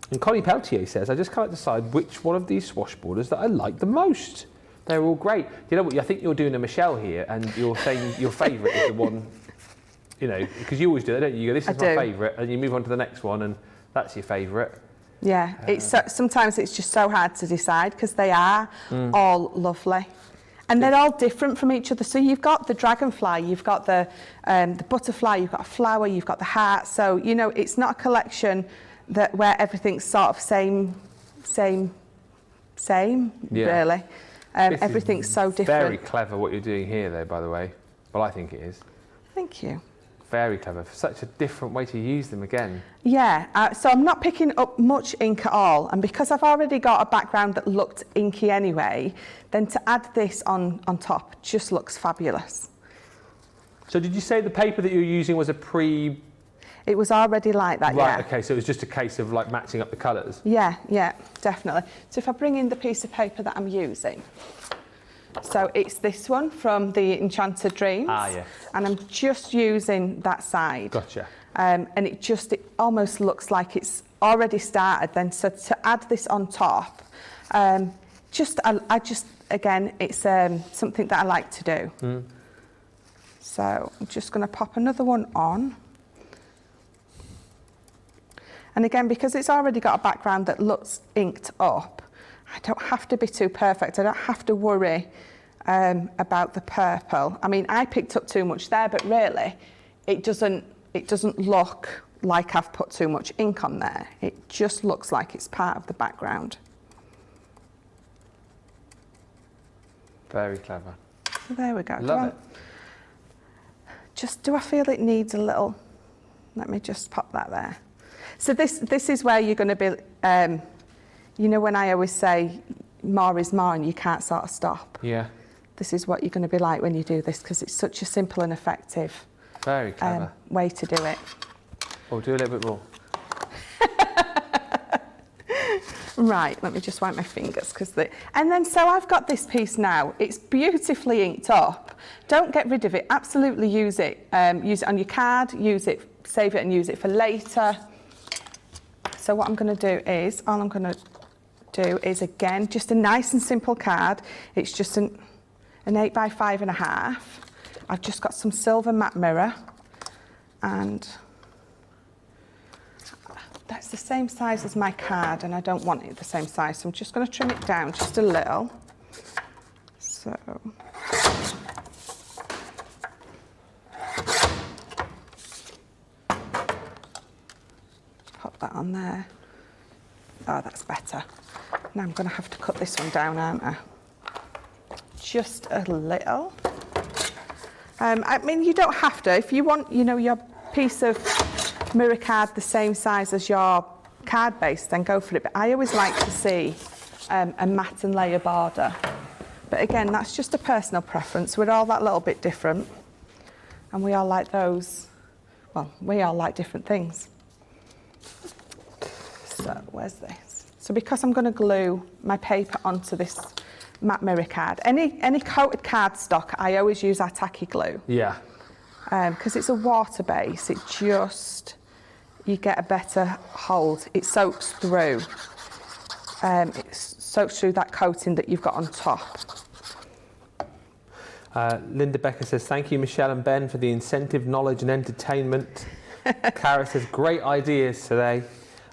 And Connie Peltier says, I just can't decide which one of these Swash borders that I like the most. They're all great. You know what, I think you're doing a Michelle here, and you're saying your favourite is the one, you know, because you always do that, don't you? You go, this is my favourite, and you move on to the next one, and that's your favourite. Yeah, sometimes it's just so hard to decide because they are all lovely. And they're all different from each other. So you've got the dragonfly, you've got the butterfly, you've got a flower, you've got the heart. So, you know, it's not a collection where everything's sort of same, really. Everything's so different. Very clever what you're doing here, though, by the way. Well, I think it is. Thank you. Very clever. Such a different way to use them again. Yeah, so I'm not picking up much ink at all. And because I've already got a background that looked inky anyway, then to add this on top just looks fabulous. So did you say the paper that you were using was a pre... It was already like that, right, yeah. okay, so it was just a case of like matching up the colours? Yeah, definitely. So if I bring in the piece of paper that I'm using, so it's this one from the Enchanted Dreams. Ah, yes. And I'm just using that side. Gotcha. And it almost looks like it's already started then. So to add this on top, again, it's something that I like to do. So I'm just going to pop another one on. And again, because it's already got a background that looks inked up, I don't have to be too perfect. I don't have to worry about the purple. I mean, I picked up too much there, but really, it doesn't look like I've put too much ink on there. It just looks like it's part of the background. Very clever. So there we go. Love it. Do I feel it needs a little? Let me just pop that there. So this is where you're going to be, you know, when I always say more is more and you can't sort of stop. Yeah. This is what you're going to be like when you do this because it's such a simple and effective Very clever. Way to do it. Oh, do a little bit more. Right, let me just wipe my fingers and then so I've got this piece now. It's beautifully inked up. Don't get rid of it. Absolutely use it. Use it on your card. Use it save it and use it for later. So what I'm going to do is, all I'm going to do is, again, just a nice and simple card. It's just an 8 by 5.5. I've just got some silver matte mirror, and that's the same size as my card, and I don't want it the same size, so I'm just going to trim it down just a little. So pop that on there. Oh, that's better. Now I'm going to have to cut this one down, aren't I? Just a little. I mean, you don't have to. If you want, you know, your piece of mirror card the same size as your card base, then go for it. But I always like to see a matte and layer border. But again, that's just a personal preference. We're all that little bit different. And we all like those, well, we all like different things. So where's this? So because I'm going to glue my paper onto this matte mirror card, any coated cardstock, I always use our tacky glue. Yeah. Because it's a water base, it just, you get a better hold. It soaks through. It soaks through that coating that you've got on top. Linda Becker says, thank you, Michelle and Ben, for the incentive, knowledge and entertainment. Cara says, great ideas today.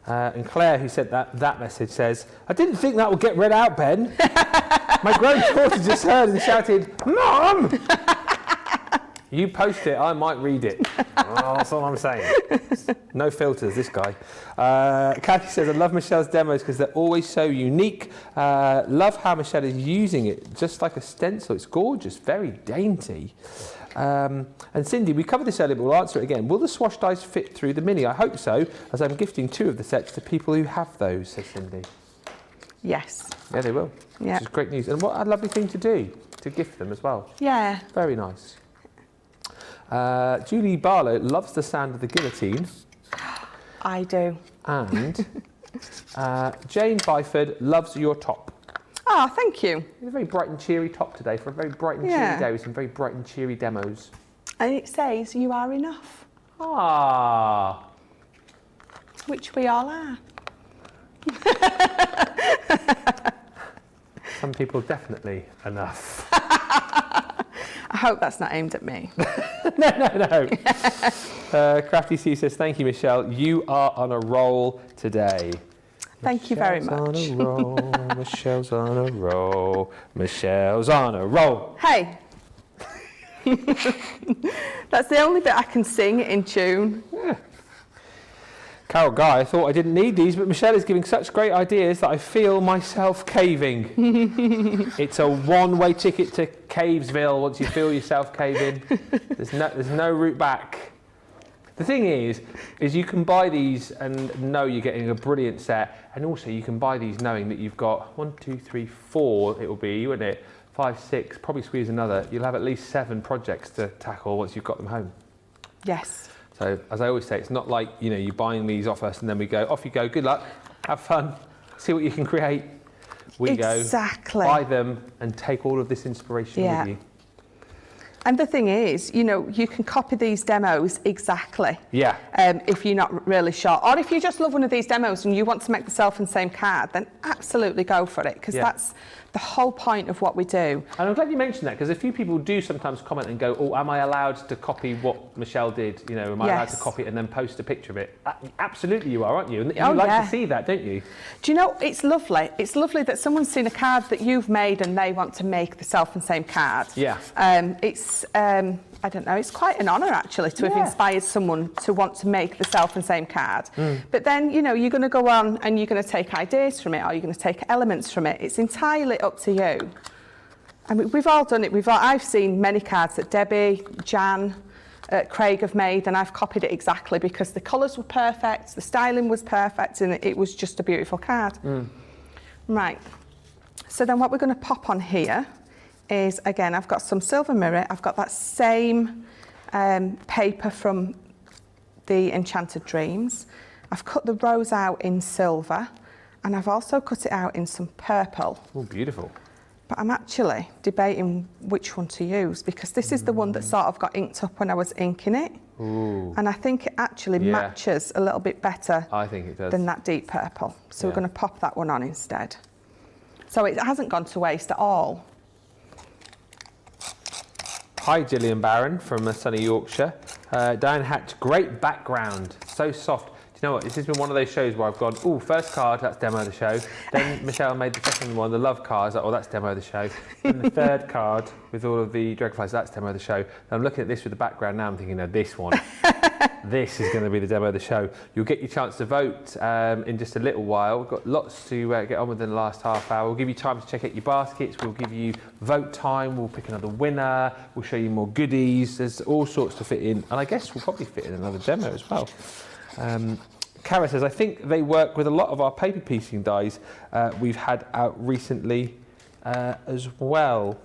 And Claire, who said that message, says, I didn't think that would get read out, Ben. My grown daughter just heard and shouted, Mom! You post it, I might read it. Oh, that's all I'm saying. No filters, this guy. Kathy says, I love Michelle's demos because they're always so unique. Love how Michelle is using it, just like a stencil. It's gorgeous, very dainty. And Cindy, we covered this earlier, but we'll answer it again. Will the swash dies fit through the mini? I hope so, as I'm gifting 2 of the sets to people who have those, says Cindy. Yes. Yeah, they will. Yeah. Which is great news. And what a lovely thing to do, to gift them as well. Yeah. Very nice. Julie Barlow loves the sound of the guillotine. I do. And Jane Byford loves your top. Oh, thank you. It's a very bright and cheery top today for a very bright and cheery day with some very bright and cheery demos. And it says, you are enough. Ah. Which we all are. Some people definitely enough. I hope that's not aimed at me. No. Crafty C says, thank you, Michelle. You are on a roll today. Thank you very much. Michelle's on a roll, Michelle's on a roll, Michelle's on a roll. Hey. That's the only bit I can sing in tune. Yeah. Carol Guy, I thought I didn't need these, but Michelle is giving such great ideas that I feel myself caving. It's a one-way ticket to Cavesville once you feel yourself caving. There's no route back. The thing is you can buy these and know you're getting a brilliant set, and also you can buy these knowing that you've got 1, 2, 3, 4, it will be, wouldn't it? 5, 6, probably squeeze another. You'll have at least 7 projects to tackle once you've got them home. Yes. So, as I always say, it's not like, you know, you're buying these off us and then we go, off you go, good luck, have fun, see what you can create. We Exactly. go, buy them and take all of this inspiration with you. And the thing is, you know, you can copy these demos exactly. Yeah. If you're not really sure. Or if you just love one of these demos and you want to make the self and same card, then absolutely go for it, because that's the whole point of what we do. And I'm glad you mentioned that, because a few people do sometimes comment and go, oh, am I allowed to copy what Michelle did? You know, am I allowed to copy it and then post a picture of it? Absolutely you are, aren't you? And you like to see that, don't you? Do you know, it's lovely. It's lovely that someone's seen a card that you've made and they want to make the self and same card. Yeah. It's, I don't know, it's quite an honour actually to have inspired someone to want to make the self and same card. But then, you know, you're going to go on and you're going to take ideas from it, or you're going to take elements from it. It's entirely up to you. I mean, we've all done it. I've seen many cards that Debbie, Jan, Craig have made, and I've copied it exactly because the colours were perfect, the styling was perfect, and it was just a beautiful card. Right. So then what we're going to pop on here is, again, I've got some silver mirror. I've got that same paper from the Enchanted Dreams. I've cut the rose out in silver, and I've also cut it out in some purple. Oh, beautiful. But I'm actually debating which one to use, because this is the one that sort of got inked up when I was inking it. Ooh. And I think it actually Yeah. matches a little bit better I think it does. than that deep purple. So Yeah. we're going to pop that one on instead. So it hasn't gone to waste at all. Hi, Gillian Barron from sunny Yorkshire. Diane Hatch, great background, so soft. Do you know what? This has been one of those shows where I've gone, oh, first card, that's demo of the show. Then Michelle made the second one, the love cards, like, oh, that's demo of the show. Then the third card with all of the Dragonflies, that's demo of the show. And I'm looking at this with the background now, I'm thinking, no, this one. This is going to be the demo of the show. You'll get your chance to vote in just a little while. We've got lots to get on with in the last half hour. We'll give you time to check out your baskets. We'll give you vote time. We'll pick another winner. We'll show you more goodies. There's all sorts to fit in. And I guess we'll probably fit in another demo as well. Cara says, I think they work with a lot of our paper piecing dies we've had out recently as well.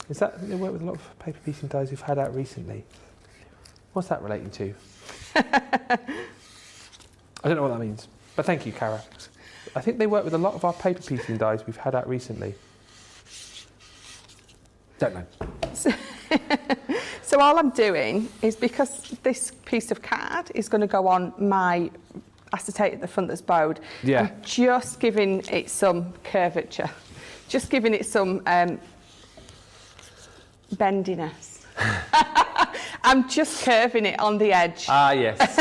Is that, they work with a lot of paper piecing dies we've had out recently? What's that relating to? I don't know what that means, but thank you, Cara. I think they work with a lot of our paper piecing dies we've had out recently. Don't know. So all I'm doing is, because this piece of card is going to go on my acetate at the front that's bowed, Yeah. I'm just giving it some curvature, just giving it some bendiness. I'm just curving it on the edge. Ah, yes.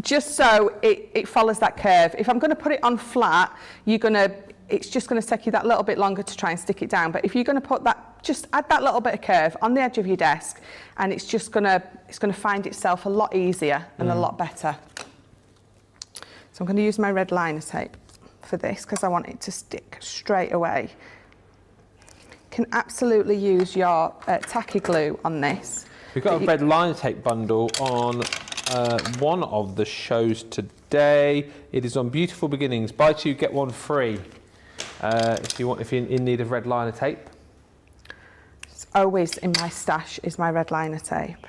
Just so it follows that curve. If I'm going to put it on flat, it's just going to take you that little bit longer to try and stick it down. But if you're going to put that, just add that little bit of curve on the edge of your desk, and it's going to find itself a lot easier and a lot better. So I'm going to use my red liner tape for this because I want it to stick straight away. You can absolutely use your tacky glue on this. We've got a red liner tape bundle on one of the shows today. It is on Beautiful Beginnings. Buy two, get one free. If you're in need of red liner tape. It's always in my stash is my red liner tape.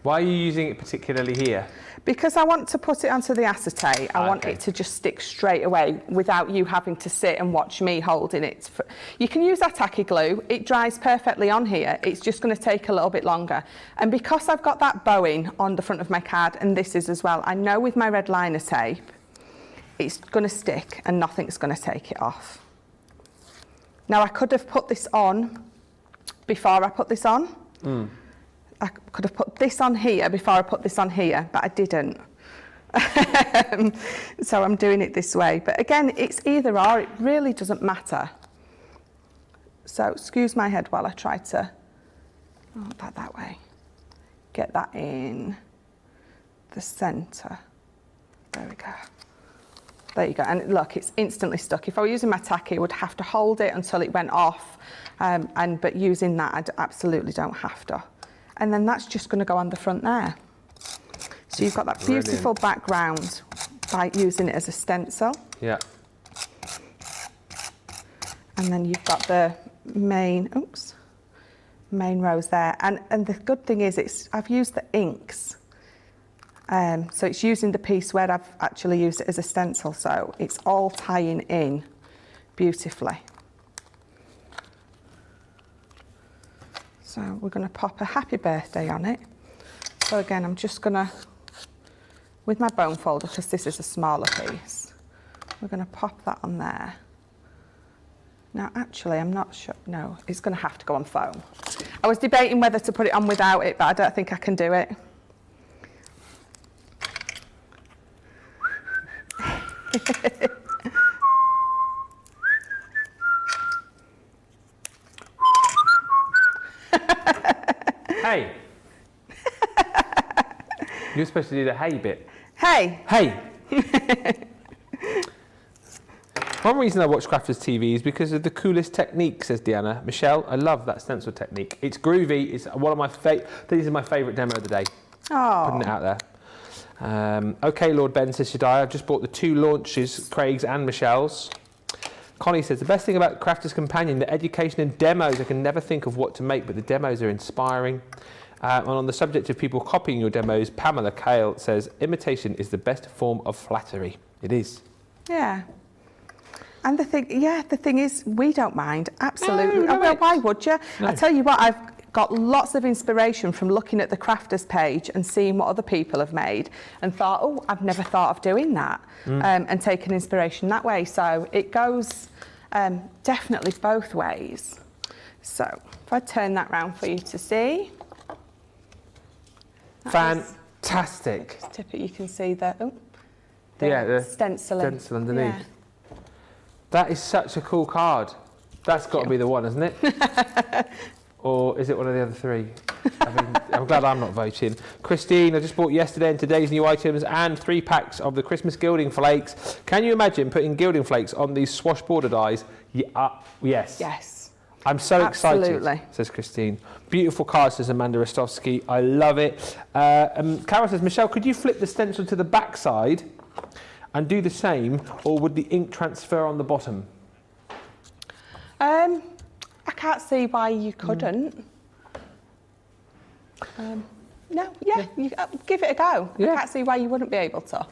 Why are you using it particularly here? Because I want to put it onto the acetate. I want it to just stick straight away without you having to sit and watch me holding it. You can use that tacky glue. It dries perfectly on here. It's just going to take a little bit longer. And because I've got that bowing on the front of my card, and this is as well, I know with my red liner tape, it's going to stick and nothing's going to take it off. Now, I could have put this on before I put this on. I could have put this on here before I put this on here, but I didn't. So I'm doing it this way. But again, it's either or, it really doesn't matter. So excuse my head while I try to, that way. Get that in the centre. There we go. There you go. And look, it's instantly stuck. If I were using my tacky, I would have to hold it until it went off. But using that, I absolutely don't have to. And then that's just going to go on the front there. So you've got that beautiful background by using it as a stencil. Yeah. And then you've got the main rows there. And the good thing is I've used the inks. So it's using the piece where I've actually used it as a stencil. So it's all tying in beautifully. So we're going to pop a happy birthday on it. So again, I'm just going to, with my bone folder, because this is a smaller piece, we're going to pop that on there. Now, actually, I'm not sure. No, it's going to have to go on foam. I was debating whether to put it on without it, but I don't think I can do it. Hey. You're supposed to do the hey bit. Hey. Hey. One reason I watch Crafters TV is because of the coolest technique, says Deanna. Michelle, I love that stencil technique. It's groovy. It's one of my these are my favourite demo of the day. Oh. Putting it out there. Okay, Lord Ben, says Shadai. I've just bought the two launches, Craig's and Michelle's. Connie says, the best thing about Crafters Companion, the education and demos, I can never think of what to make, but the demos are inspiring. And on the subject of people copying your demos, Pamela Kale says, imitation is the best form of flattery. It is. Yeah. And the thing is, we don't mind, absolutely. No, Well, why would you? No. I tell you what, got lots of inspiration from looking at the crafters page and seeing what other people have made, and thought, oh, I've never thought of doing that, and taken inspiration that way. So it goes definitely both ways. So if I turn that round for you to see. Fantastic. Tip it, you can see the stenciling underneath. Yeah. That is such a cool card. That's got to be the one, isn't it? Or is it one of the other three? I'm glad I'm not voting. Christine, I just bought yesterday and today's new items and 3 packs of the Christmas gilding flakes. Can you imagine putting gilding flakes on these Swash border dies? Yes. Yes. I'm so Absolutely. excited, says Christine. Beautiful card, says Amanda Rostovsky. I love it. Carol says, Michelle, could you flip the stencil to the back side and do the same, or would the ink transfer on the bottom? I can't see why you couldn't. No, you, give it a go. I can't see why you wouldn't be able to.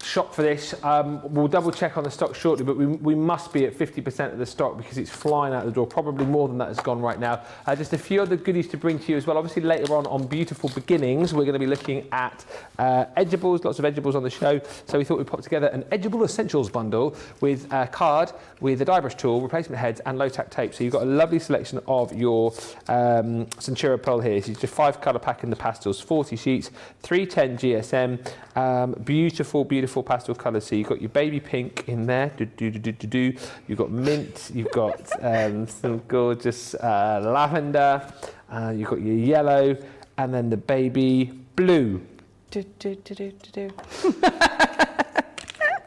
Shop for this. We'll double check on the stock shortly, but we must be at 50% of the stock because it's flying out the door. Probably more than that has gone right now. Just a few other goodies to bring to you as well. Obviously later on Beautiful Beginnings, we're going to be looking at edgeables, lots of edgeables on the show. So we thought we'd pop together an Edgeable Essentials bundle with a card, with a die brush tool, replacement heads and low-tack tape. So you've got a lovely selection of your Centura Pearl here. So it's just 5 colour pack in the pastels, 40 sheets, 310 GSM, beautiful pastel colours. So you've got your baby pink in there, you've got mint, you've got some gorgeous lavender, you've got your yellow, and then the baby blue.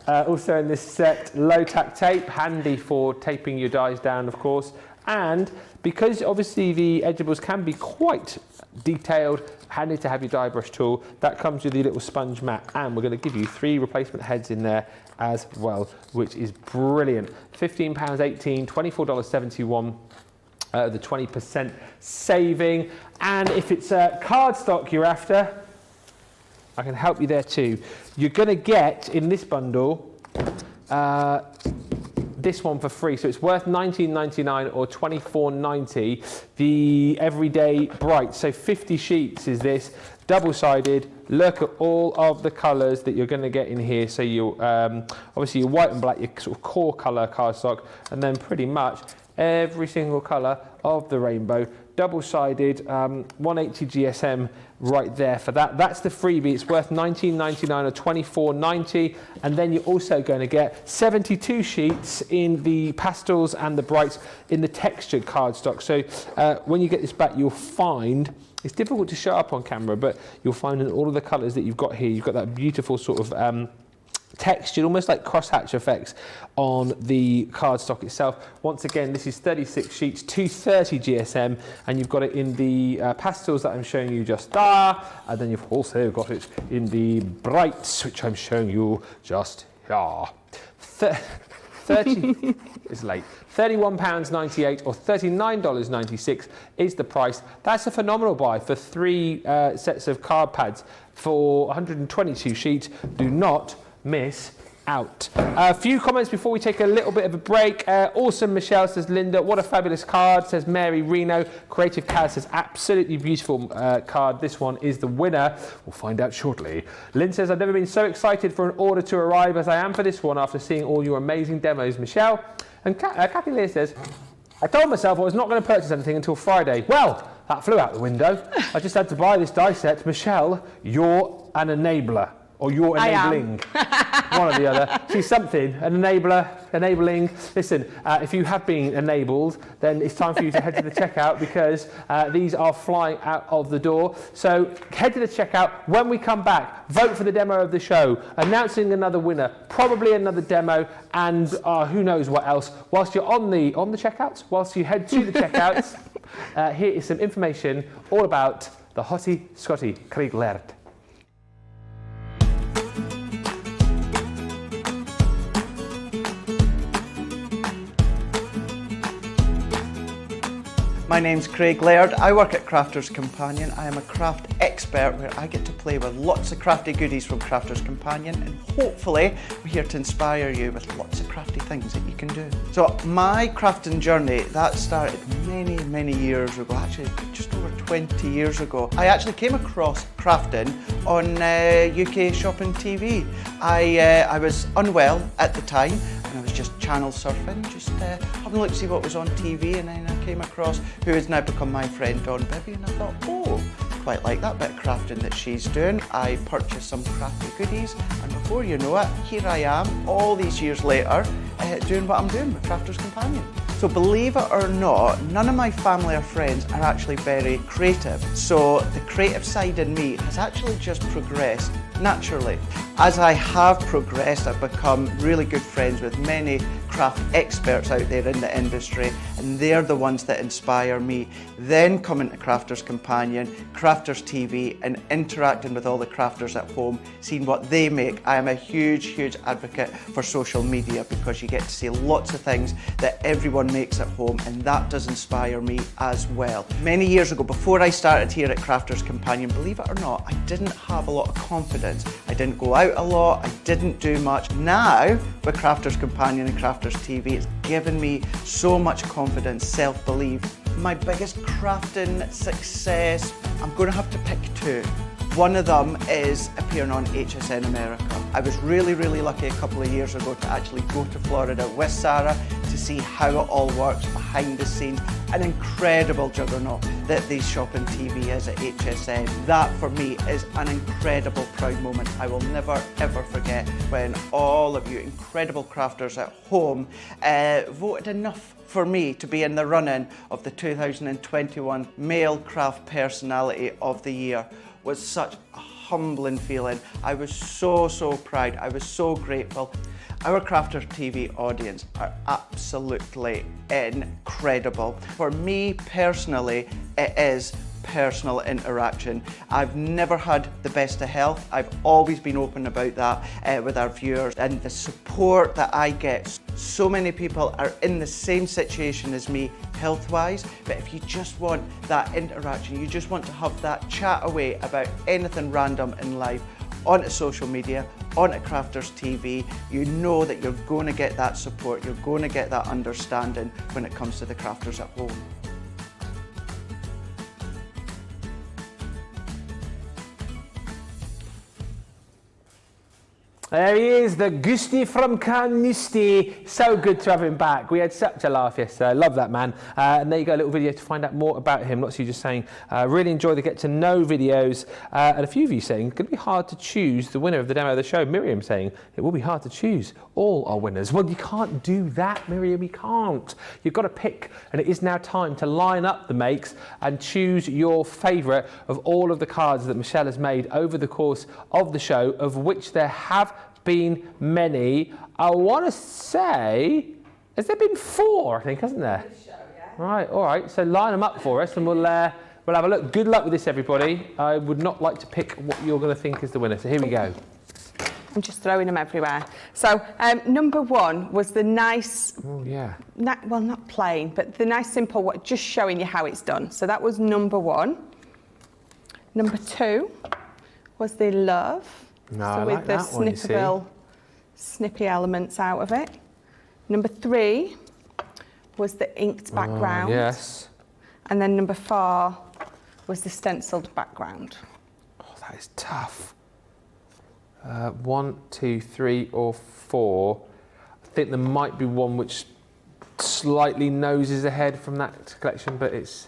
Also in this set, low tack tape, handy for taping your dies down, of course. And because obviously the edgeables can be quite detailed, handy to have your die brush tool. That comes with your little sponge mat, and we're going to give you 3 replacement heads in there as well, which is brilliant. £15.18, $24.71. The 20% saving. And if it's cardstock you're after, I can help you there too. You're going to get in this bundle this one for free, so it's worth $19.99 or $24.90. The Everyday Bright, so 50 sheets is this, double-sided. Look at all of the colours that you're going to get in here. So you obviously your white and black, your sort of core colour cardstock, and then pretty much every single colour of the rainbow. Double-sided, 180 GSM right there for that. That's the freebie. It's worth $19.99 or $24.90. And then you're also going to get 72 sheets in the pastels and the brights in the textured cardstock. So when you get this back, you'll find, it's difficult to show up on camera, but you'll find in all of the colours that you've got here, you've got that beautiful sort of textured, almost like crosshatch effects on the cardstock itself. Once again, this is 36 sheets, 230 GSM, and you've got it in the pastels that I'm showing you just there, and then you've also got it in the brights, which I'm showing you just here. 30 is late. £31.98 or $39.96 is the price. That's a phenomenal buy for 3 sets of card pads for 122 sheets. Do not miss out. A few comments before we take a little bit of a break. Awesome, Michelle, says Linda. What a fabulous card, says Mary Reno. Creative Kaz says absolutely beautiful card. This one is the winner. We'll find out shortly. Lynn says, I've never been so excited for an order to arrive as I am for this one after seeing all your amazing demos, Michelle. And Kathy Lear says, I told myself I was not going to purchase anything until Friday. Well, that flew out the window. I just had to buy this die set. Michelle, you're an enabler. Or you're enabling, one or the other. She's something, an enabler, enabling. Listen, if you have been enabled, then it's time for you to head to the checkout because these are flying out of the door. So head to the checkout. When we come back, vote for the demo of the show, announcing another winner, probably another demo, and who knows what else. Whilst you're on the checkouts, whilst you head to the checkouts, here is some information all about the Hottie Scotty Kriegler. My name's Craig Laird. I work at Crafter's Companion. I am a craft expert where I get to play with lots of crafty goodies from Crafter's Companion, and hopefully we're here to inspire you with lots of crafty things that you can do. So my crafting journey, that started many years ago, actually just over 20 years ago. I actually came across crafting on UK Shopping TV. I was unwell at the time, and I was just channel surfing, just having a look to see what was on TV, and then I came across who has now become my friend, Dawn Bibby, and I thought, oh, quite like that bit of crafting that she's doing. I purchased some crafty goodies, and before you know it, here I am, all these years later, doing what I'm doing with Crafter's Companion. So believe it or not, none of my family or friends are actually very creative. So the creative side in me has actually just progressed naturally. As I have progressed, I've become really good friends with many craft experts out there in the industry, and they're the ones that inspire me. Then coming to Crafter's Companion, Crafters TV, and interacting with all the crafters at home, seeing what they make. I am a huge advocate for social media because you get to see lots of things that everyone makes at home, and that does inspire me as well. Many years ago, before I started here at Crafter's Companion, believe it or not, I didn't have a lot of confidence. I didn't go out a lot, I didn't do much. Now, with Crafter's Companion and Crafters TV, it's given me so much confidence, self-belief. My biggest crafting success, I'm going to have to pick two. One of them is appearing on HSN America. I was really lucky a couple of years ago to actually go to Florida with Sarah to see how it all works behind the scenes. An incredible juggernaut that the Shopping TV is at HSN. That for me is an incredible proud moment. I will never ever forget when all of you incredible crafters at home voted enough for me to be in the running of the 2021 Male Craft Personality of the Year. Was such a humbling feeling. I was so proud. I was so grateful. Our Crafters TV audience are absolutely incredible. For me personally, it is personal interaction. I've never had the best of health. I've always been open about that with our viewers, and the support that I get. So many people are in the same situation as me health-wise, but if you just want that interaction, you just want to have that chat away about anything random in life, onto social media, onto Crafters TV, you know that you're going to get that support, you're going to get that understanding when it comes to the crafters at home. There he is, the Gusti from Carnoustie. So good to have him back. We had such a laugh yesterday. I love that man. And there you go, a little video to find out more about him. Lots of you just saying, really enjoy the get to know videos. And a few of you saying, it's going to be hard to choose the winner of the demo of the show. Miriam saying, it will be hard to choose all our winners. Well, you can't do that, Miriam, you can't. You've got to pick, and it is now time to line up the makes and choose your favourite of all of the cards that Michelle has made over the course of the show, of which there have been many. I want to say, has there been 4, I think, hasn't there? Show, yeah. Right, all right, so line them up for us and we'll have a look. Good luck with this, everybody. I would not like to pick what you're going to think is the winner, so here we go. I'm just throwing them everywhere. So number 1 was the nice, oh yeah, well, not plain, but the nice simple one, just showing you how it's done. So that was number 1. Number 2 was the love. No, so I with like the that one, you see. snippy elements out of it. Number 3 was the inked background. Yes. And then number 4 was the stenciled background. Oh, that is tough. 1, 2, 3 or 4. I think there might be one which slightly noses ahead from that collection, but it's...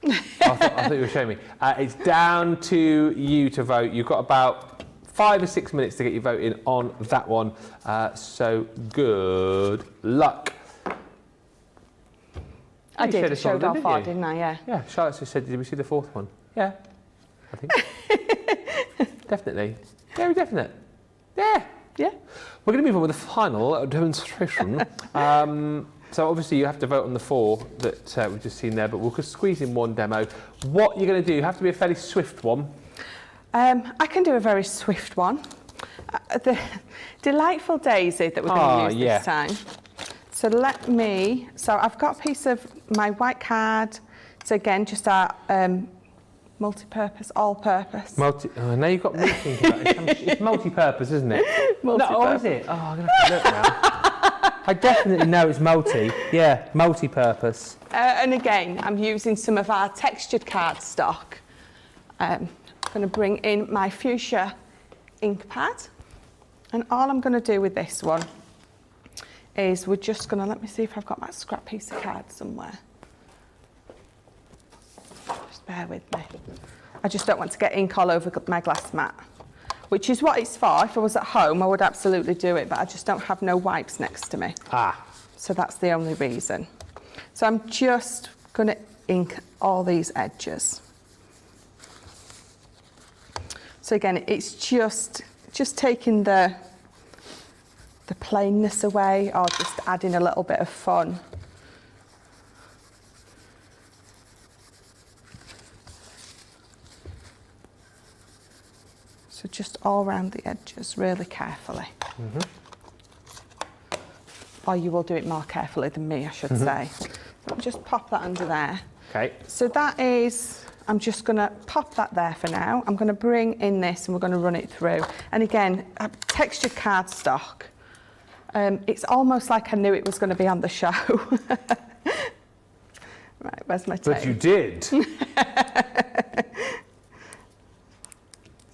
I thought you were showing me. It's down to you to vote. You've got about 5 or 6 minutes to get your vote in on that one. So good luck. I did. Showed off far, didn't I? Yeah. Yeah. Charlotte just said, did we see the 4th one? Yeah. I think. Definitely. Very definite. Yeah. Yeah. We're going to move on with the final demonstration. So obviously you have to vote on the 4 that we've just seen there, but we'll squeeze in one demo. What you're going to do, you have to be a fairly swift one. I can do a very swift one. The delightful daisy that we're going to use this time. So I've got a piece of my white card. So again, just our multi-purpose, all-purpose. Now you've got me thinking about it. It's multi-purpose, isn't it? No, oh, is it? Oh, I'm going to have to look now. I definitely know it's yeah, multi-purpose. And again, I'm using some of our textured cardstock. I'm going to bring in my fuchsia ink pad. And all I'm going to do with this one is we're just going to, let me see if I've got my scrap piece of card somewhere. Just bear with me. I just don't want to get ink all over my glass mat, which is what it's for. If I was at home, I would absolutely do it, but I just don't have no wipes next to me. So that's the only reason. So I'm just going to ink all these edges. So again, it's just taking the plainness away, or just adding a little bit of fun. So just all around the edges, really carefully. Or you will do it more carefully than me, I should say. Just pop that under there. Okay. So that is, I'm just going to pop that there for now. I'm going to bring in this and we're going to run it through. And again, textured cardstock. It's almost like I knew it was going to be on the show. Right, where's my tape? But you did.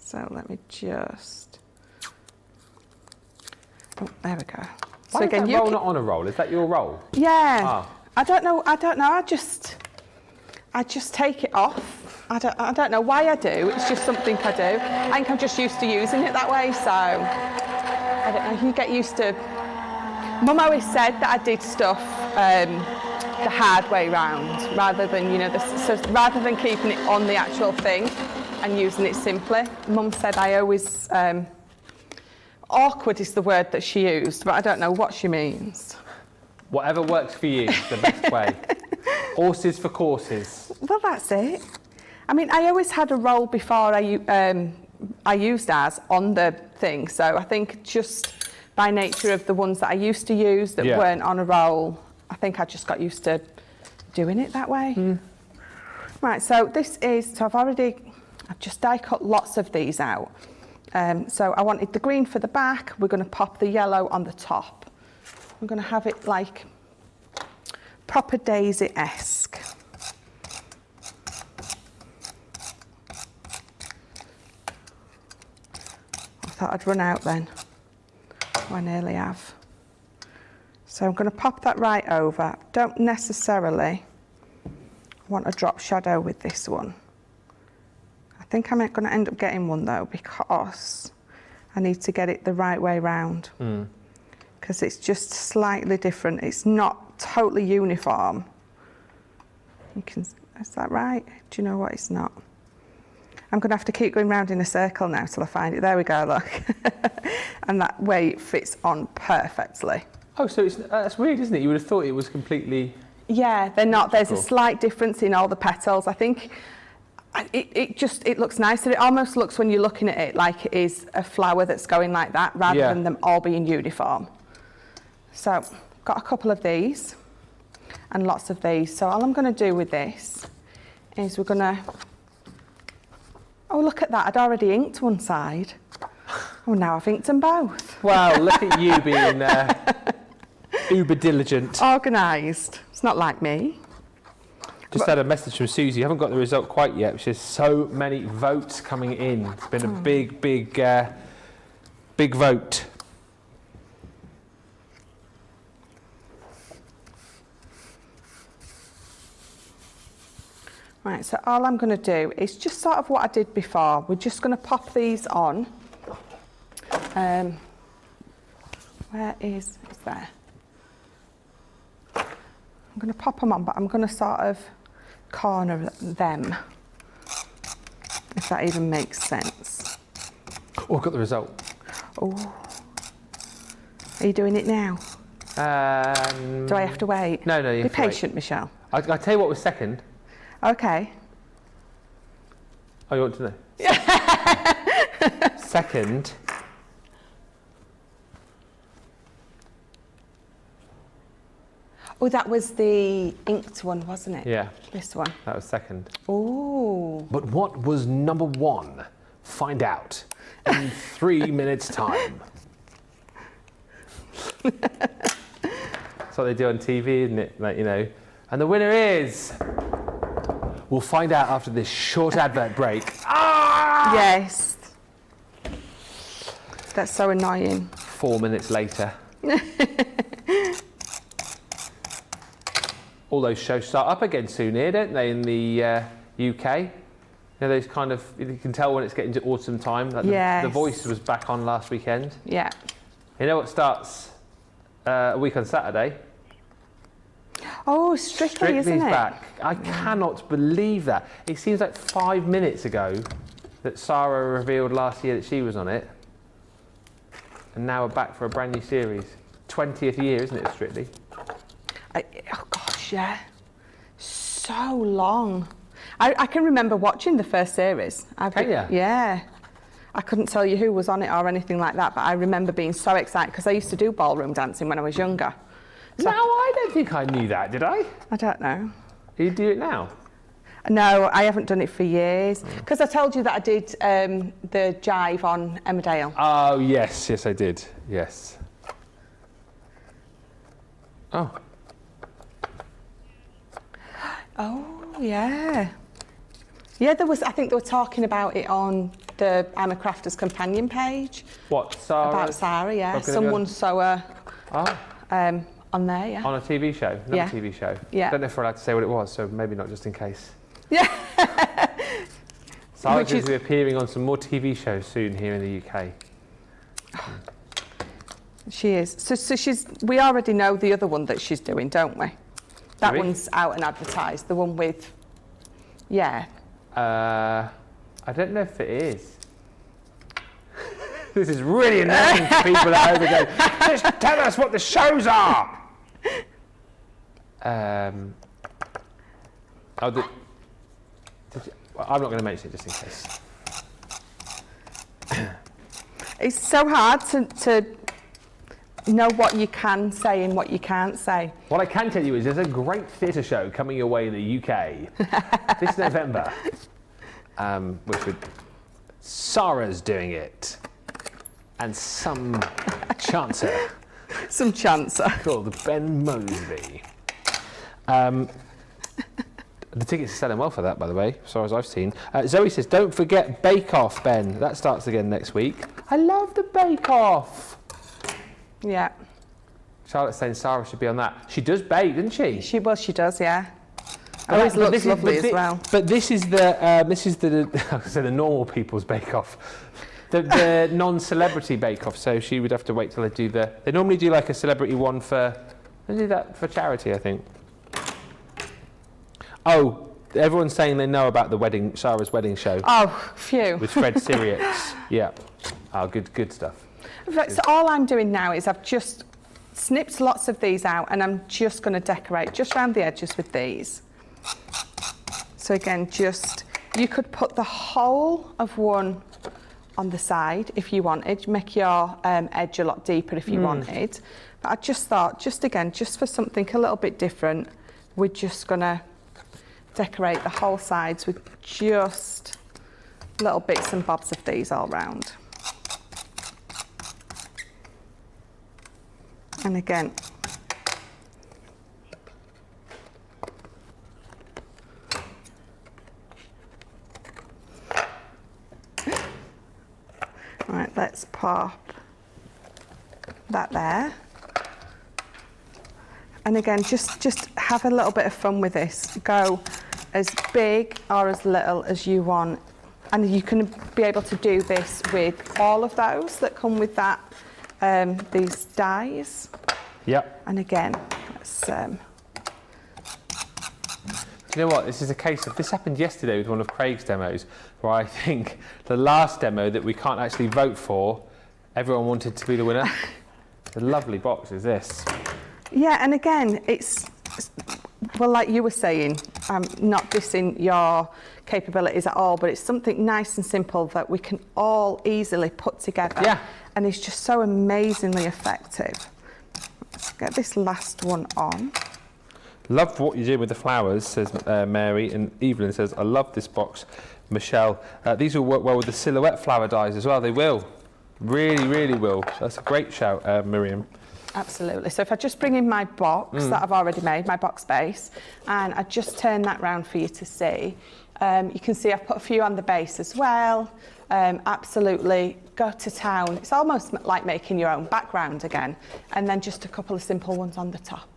So let me just... Oh, there we go. Why so is that roll not on a roll? Is that your roll? Yeah. I don't know. I just take it off. I don't know why I do. It's just something I do. I think I'm just used to using it that way. So I don't know. You get used to. Mum always said that I did stuff the hard way round, rather than so rather than keeping it on the actual thing and using it simply. Mum said I always. Awkward is the word that she used, but I don't know what she means. Whatever works for you is the best way. Horses for courses. Well, that's it. I mean, I always had a roll before I used ours on the thing, so I think just by nature of the ones that I used to use that weren't on a roll, I think I just got used to doing it that way. Right, so I've just die cut lots of these out. So I wanted the green for the back. We're going to pop the yellow on the top. I'm going to have it like proper daisy-esque. I thought I'd run out then. Oh, I nearly have. So I'm going to pop that right over. Don't necessarily want a drop shadow with this one. I think I'm going to end up getting one though, because I need to get it the right way round. Because it's just slightly different. It's not totally uniform. Is that right? Do you know what? It's not. I'm going to have to keep going round in a circle now till I find it. There we go, look. And that way it fits on perfectly. Oh, so that's weird, isn't it? You would have thought it was completely... Yeah, they're not. There's a slight difference in all the petals. I think it looks nicer. It almost looks, when you're looking at it, like it is a flower that's going like that, rather than them all being uniform. So, got a couple of these and lots of these. So all I'm going to do with this is we're going to... Oh, look at that. I'd already inked one side. Oh, now I've inked them both. Wow, look at you being uber diligent. Organised. It's not like me. Just had a message from Susie. I haven't got the result quite yet. There's so many votes coming in. It's been a big vote. Right, so all I'm going to do is just sort of what I did before. We're just going to pop these on. Where is there? I'm going to pop them on, but I'm going to sort of corner them, if that even makes sense. Oh, I've got the result. Oh. Are you doing it now? Do I have to wait? No, you have to patient, wait. Michelle. I'll tell you what was second. Okay. Oh, you want to know? Second. Oh, that was the inked one, wasn't it? Yeah. This one. That was second. Oh. But what was number one? Find out in 3 minutes' time. That's what they do on TV, isn't it? Like, you know. And the winner is... We'll find out after this short advert break. Ah! Yes. That's so annoying. 4 minutes later. All those shows start up again soon here, don't they, in the UK? You know, those kind of, you can tell when it's getting to autumn time. Like Yes. The Voice was back on last weekend. Yeah. You know what starts a week on Saturday? Oh, Strictly, isn't it? back. I cannot believe that. It seems like 5 minutes ago that Sarah revealed last year that she was on it. And now we're back for a brand new series. 20th year, isn't it, Strictly? Oh gosh, yeah. So long. I can remember watching the first series. Can you? Yeah. I couldn't tell you who was on it or anything like that, but I remember being so excited because I used to do ballroom dancing when I was younger. So No, I don't think I knew that, did I? I don't know. You do it now? No, I haven't done it for years. Because I told you that I did the jive on Emmerdale. Oh, yes, I did. Yes. Oh. Oh, yeah. Yeah, there was, I think they were talking about it on the I'm a Crafter's Companion page. What, Sarah? About Sarah, yeah. Talking Someone about- saw her Oh, on there, yeah. on a TV show? Another Yeah. TV show? Yeah. Don't know if we're allowed to say what it was, so maybe not just in case. Yeah. Sarah's Which going is- to be appearing on some more TV shows soon here in the UK. She is. So she's, we already know the other one that she's doing, don't we? That we? one's out and advertised, the one with, yeah. I don't know if it is. This is really annoying for people at home to go, just tell us what the shows are! I'm not going to mention it just in case. It's so hard to know what you can say and what you can't say. What I can tell you is there's a great theatre show coming your way in the UK this November, which would... Sarah's doing it, and some chancer Some chancer. called Ben Moseby. The tickets are selling well for that, by the way, as far as I've seen. Zoe says, don't forget Bake Off, Ben. That starts again next week. I love the Bake Off. Yeah. Charlotte's saying Sarah should be on that. She does bake, doesn't she? She does, yeah. But Always but looks this is- lovely but as well. But this is the I say the normal people's Bake Off, the non-celebrity Bake Off. So she would have to wait till they do the. They normally do like a celebrity one for. They do that for charity, I think. Oh, everyone's saying they know about the wedding, Sarah's wedding show Oh, phew. with Fred Sirius. Yeah. Oh, good stuff. Right, so all I'm doing now is I've just snipped lots of these out and I'm just going to decorate just around the edges with these. So again, just, you could put the whole of one on the side if you wanted, make your edge a lot deeper if you wanted. But I just thought, just again, just for something a little bit different, we're just going to decorate the whole sides with just little bits and bobs of these all round. And again, right, let's pop that there. And again, just have a little bit of fun with this. Go as big or as little as you want. And you can be able to do this with all of those that come with that, these dies. Yep. And again, let's... Do you know what? This is a case of, this happened yesterday with one of Craig's demos, where I think the last demo that we can't actually vote for, everyone wanted to be the winner. The lovely box is this. Yeah, and again, it's, well, like you were saying, not dissing your capabilities at all, but it's something nice and simple that we can all easily put together. Yeah. And it's just so amazingly effective. Let's get this last one on. Love what you're doing with the flowers, says Mary, and Evelyn says, I love this box. Michelle, these will work well with the silhouette flower dies as well. They will. Really, really will. That's a great shout, Miriam. Absolutely. So if I just bring in my box that I've already made, my box base, and I just turn that round for you to see, you can see I've put a few on the base as well. Absolutely go to town. It's almost like making your own background again, and then just a couple of simple ones on the top.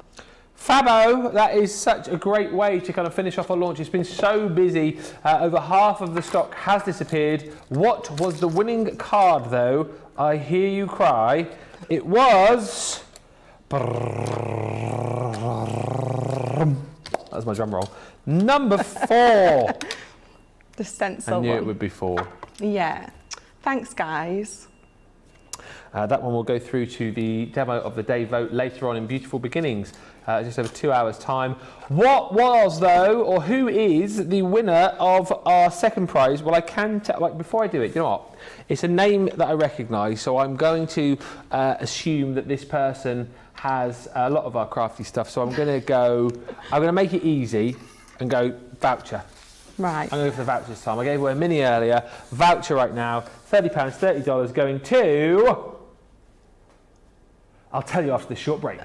Fabo, that is such a great way to kind of finish off our launch. It's been so busy. Over half of the stock has disappeared. What was the winning card, though? I hear you cry. It was... That's my drum roll. Number 4. The stencil I knew one. it would be 4. Yeah. Thanks, guys. That one will go through to the demo of the day vote later on in Beautiful Beginnings, just over 2 hours' time. What was, though, or who is the winner of our second prize? Well, I can tell, like, before I do it, you know what? It's a name that I recognise, so I'm going to assume that this person has a lot of our crafty stuff. So I'm going to make it easy and go voucher. Right. I'm going to go for the voucher this time. I gave away a mini earlier. Voucher right now, £30, $30 going to... I'll tell you after this short break. No.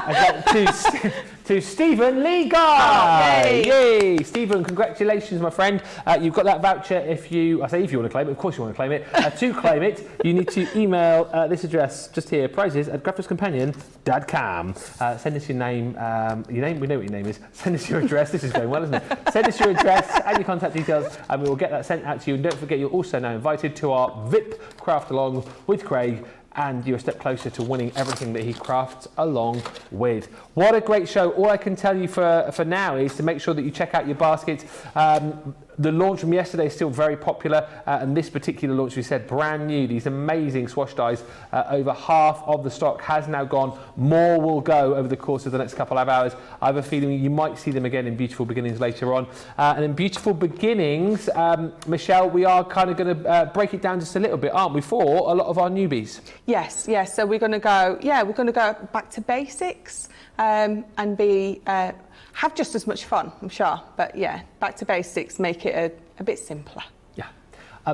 I got to Stephen Lee Guy. Oh, yay. Yay! Stephen, congratulations, my friend. You've got that voucher if you want to claim it. Of course you want to claim it. To claim it, you need to email this address just here, prizes@crafterscompanion.com. Send us your name. We know what your name is. Send us your address. This is going well, isn't it? Send us your address and your contact details, and we will get that sent out to you. And don't forget, you're also now invited to our VIP craft along with Craig, and you're a step closer to winning everything that he crafts along with. What a great show. All I can tell you for now is to make sure that you check out your baskets. The launch from yesterday is still very popular, and this particular launch, we said, brand new. These amazing Swash dies. Over half of the stock has now gone. More will go over the course of the next couple of hours. I have a feeling you might see them again in Beautiful Beginnings later on. And in Beautiful Beginnings, Michelle, we are kind of going to break it down just a little bit, aren't we, for a lot of our newbies? Yes. So we're going to go back to basics and have just as much fun, I'm sure. But yeah, back to basics, make it a bit simpler. Yeah.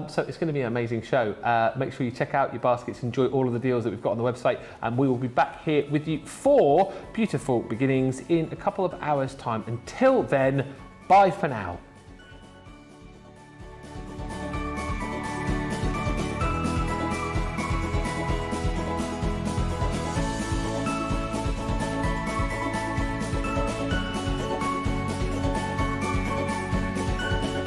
So it's going to be an amazing show. Make sure you check out your baskets, enjoy all of the deals that we've got on the website, and we will be back here with you for Beautiful Beginnings in a couple of hours' time. Until then, bye for now.